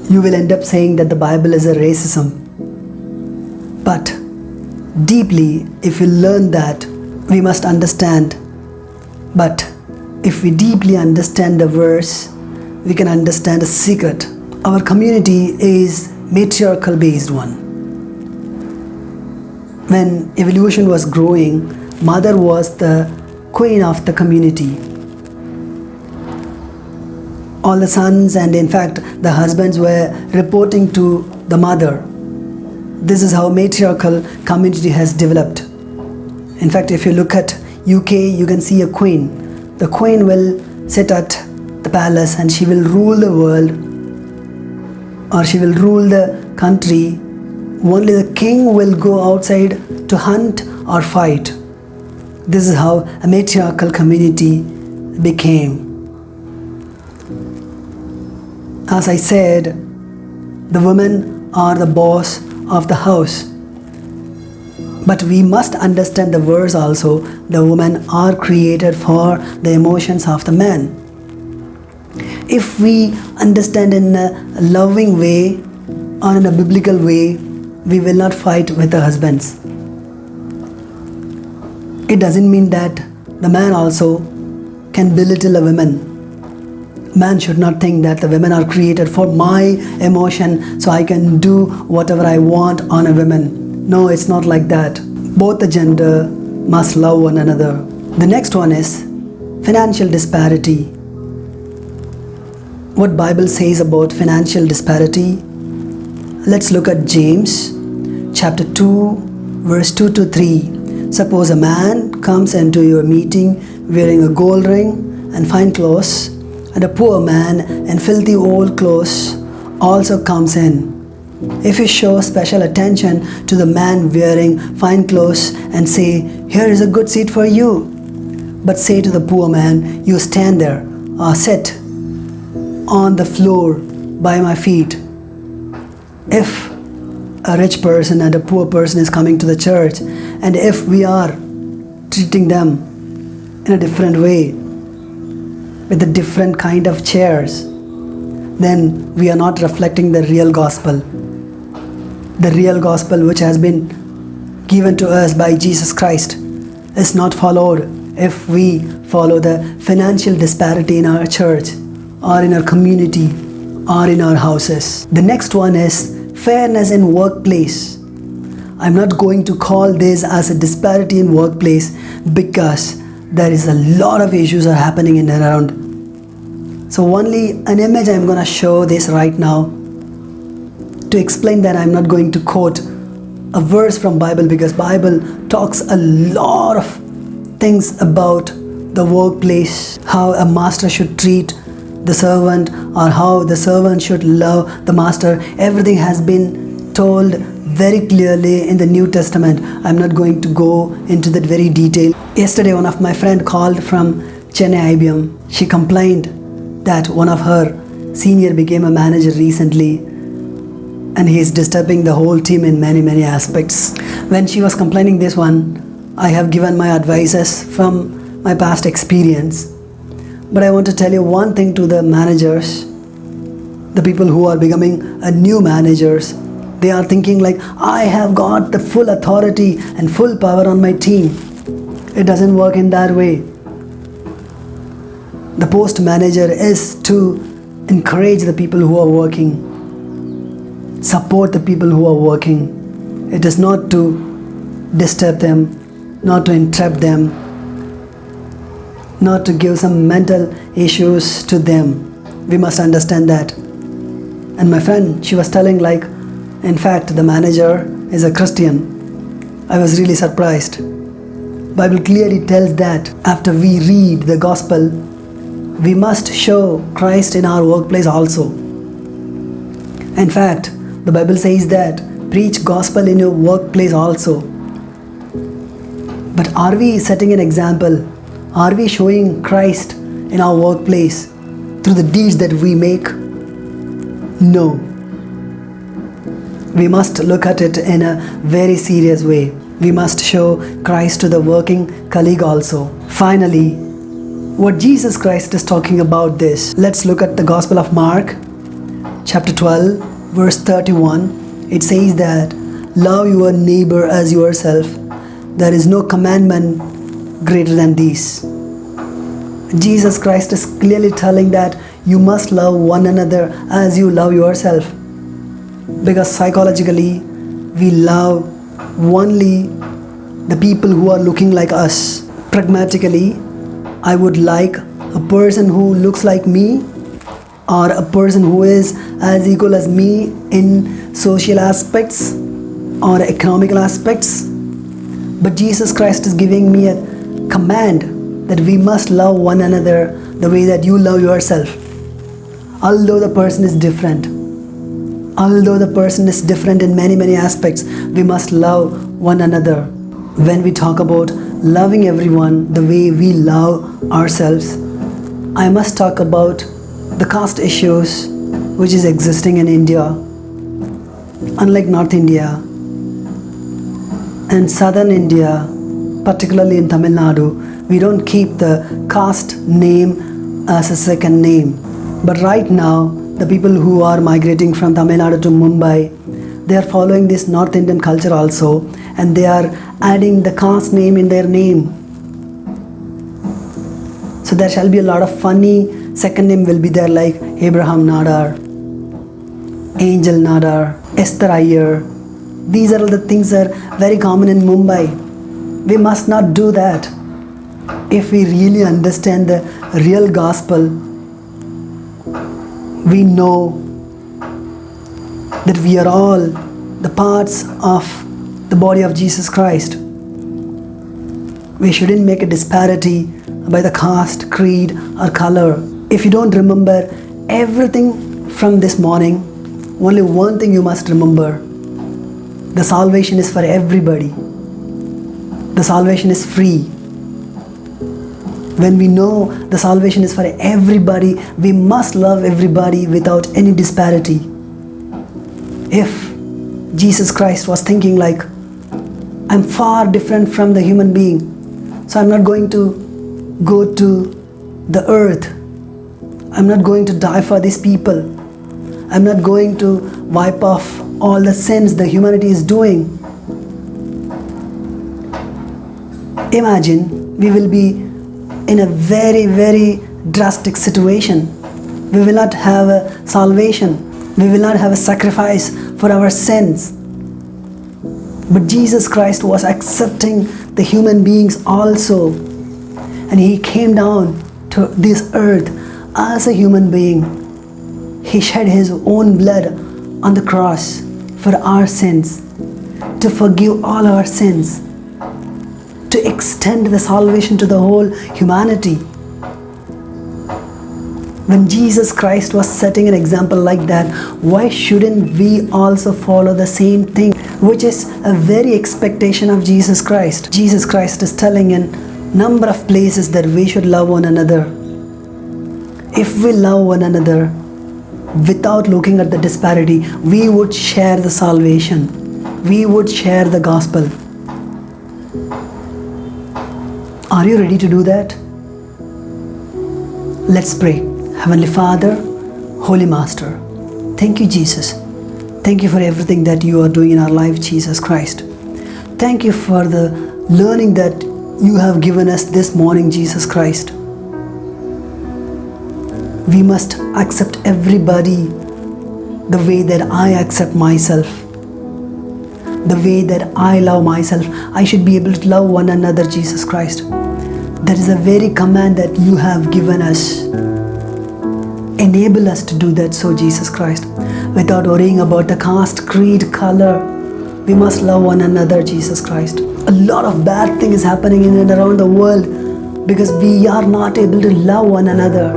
you will end up saying that the Bible is a racism. But deeply, if we learn that, we must understand. But if we deeply understand the verse, we can understand a secret. Our community is matriarchal based one. When evolution was growing, mother was the queen of the community. All the sons and in fact the husbands were reporting to the mother. This is how matriarchal community has developed. In fact, if you look at UK, you can see a queen. The queen will sit at the palace and she will rule the world, or she will rule the country. Only the king will go outside to hunt or fight. This is how a matriarchal community became. As I said, the women are the boss of the house. But we must understand the verse also. The women are created for the emotions of the man. If we understand in a loving way or in a biblical way, we will not fight with the husbands. It doesn't mean that the man also can belittle a woman. Man should not think that the women are created for my emotion, so I can do whatever I want on a woman. No, it's not like that. Both the gender must love one another. The next one is financial disparity. What Bible says about financial disparity? Let's look at James chapter 2 verse 2 to 3. "Suppose a man comes into your meeting wearing a gold ring and fine clothes, and a poor man in filthy old clothes also comes in. If you show special attention to the man wearing fine clothes and say, 'Here is a good seat for you,' but say to the poor man, 'You stand there or sit on the floor by my feet,' if a rich person and a poor person is coming to the church, and if we are treating them in a different way, with a different kind of chairs, then we are not reflecting the real gospel. The real gospel which has been given to us by Jesus Christ is not followed if we follow the financial disparity in our church or in our community or in our houses. The next one is fairness in workplace. I'm not going to call this as a disparity in workplace because there is a lot of issues are happening in and around. So only an image I'm going to show this right now to explain that. I'm not going to quote a verse from Bible because Bible talks a lot of things about the workplace, how a master should treat the servant or how the servant should love the master. Everything has been told very clearly in the New Testament. I'm not going to go into that very detail. Yesterday one of my friend called from Chennai IBM. She complained that one of her senior became a manager recently and he is disturbing the whole team in many aspects. When she was complaining this one, I have given my advices from my past experience. But I want to tell you one thing to the managers, the people who are becoming a new managers. They are thinking like, I have got the full authority and full power on my team. It doesn't work in that way. The post manager is to encourage the people who are working, support the people who are working. It is not to disturb them, not to interrupt them, not to give some mental issues to them. We must understand that. And my friend, she was telling like, in fact, the manager is a Christian. I was really surprised. Bible clearly tells that after we read the gospel, we must show Christ in our workplace also. In fact, the Bible says that preach gospel in your workplace also. But are we setting an example? Are we showing Christ in our workplace through the deeds that we make? No. We must look at it in a very serious way. We must show Christ to the working colleague also. Finally, what Jesus Christ is talking about this. Let's look at the Gospel of Mark, chapter 12, verse 31. It says that, love your neighbor as yourself. There is no commandment greater than these. Jesus Christ is clearly telling that you must love one another as you love yourself. Because psychologically, we love only the people who are looking like us. Pragmatically, I would like a person who looks like me, or a person who is as equal as me in social aspects or economical aspects. But Jesus Christ is giving me a command that we must love one another the way that you love yourself. Although the person is different, in many aspects, we must love one another. When we talk about loving everyone the way we love ourselves, I must talk about the caste issues which is existing in India. Unlike North India and Southern India, particularly in Tamil Nadu, we don't keep the caste name as a second name. But right now, the people who are migrating from Tamil Nadu to Mumbai, they are following this North Indian culture also, and they are adding the caste name in their name. So there shall be a lot of funny second name will be there, like Abraham Nadar, Angel Nadar, Esther Iyer. These are all the things that are very common in Mumbai. We must not do that. If we really understand the real gospel, we know that we are all the parts of the body of Jesus Christ. We shouldn't make a disparity by the caste, creed, or color. If you don't remember everything from this morning, only one thing you must remember: the salvation is for everybody. The salvation is free. When we know the salvation is for everybody, we must love everybody without any disparity. If Jesus Christ was thinking like, I'm far different from the human being, so I'm not going to go to the earth. I'm not going to die for these people. I'm not going to wipe off all the sins the humanity is doing. Imagine we will be in a very drastic situation. We will not have a salvation. We will not have a sacrifice for our sins. But Jesus Christ was accepting the human beings also. And He came down to this earth as a human being. He shed His own blood on the cross for our sins, to forgive all our sins, to extend the salvation to the whole humanity. When Jesus Christ was setting an example like that, why shouldn't we also follow the same thing, which is a very expectation of Jesus Christ? Jesus Christ is telling in number of places that we should love one another. If we love one another, without looking at the disparity, we would share the salvation. We would share the gospel. Are you ready to do that? Let's pray. Heavenly Father, Holy Master, thank you, Jesus. Thank you for everything that you are doing in our life, Jesus Christ. Thank you for the learning that you have given us this morning, Jesus Christ. We must accept everybody the way that I accept myself. The way that I love myself, I should be able to love one another, Jesus Christ. That is a very command that you have given us. Enable us to do that, so Jesus Christ. Without worrying about the caste, creed, color, we must love one another, Jesus Christ. A lot of bad things is happening in and around the world because we are not able to love one another.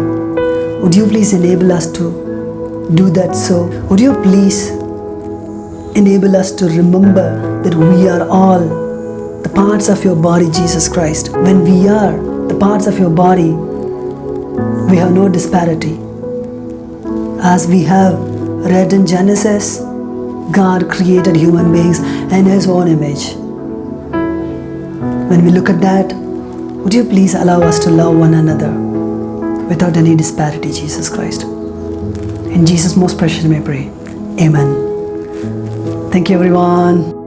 Would you please enable us to do that so? Would you please enable us to remember that we are all the parts of your body, Jesus Christ. When we are the parts of your body, we have no disparity. As we have read in Genesis, God created human beings in His own image. When we look at that, would you please allow us to love one another without any disparity, Jesus Christ? In Jesus' most precious name I pray. Amen. Thank you, everyone.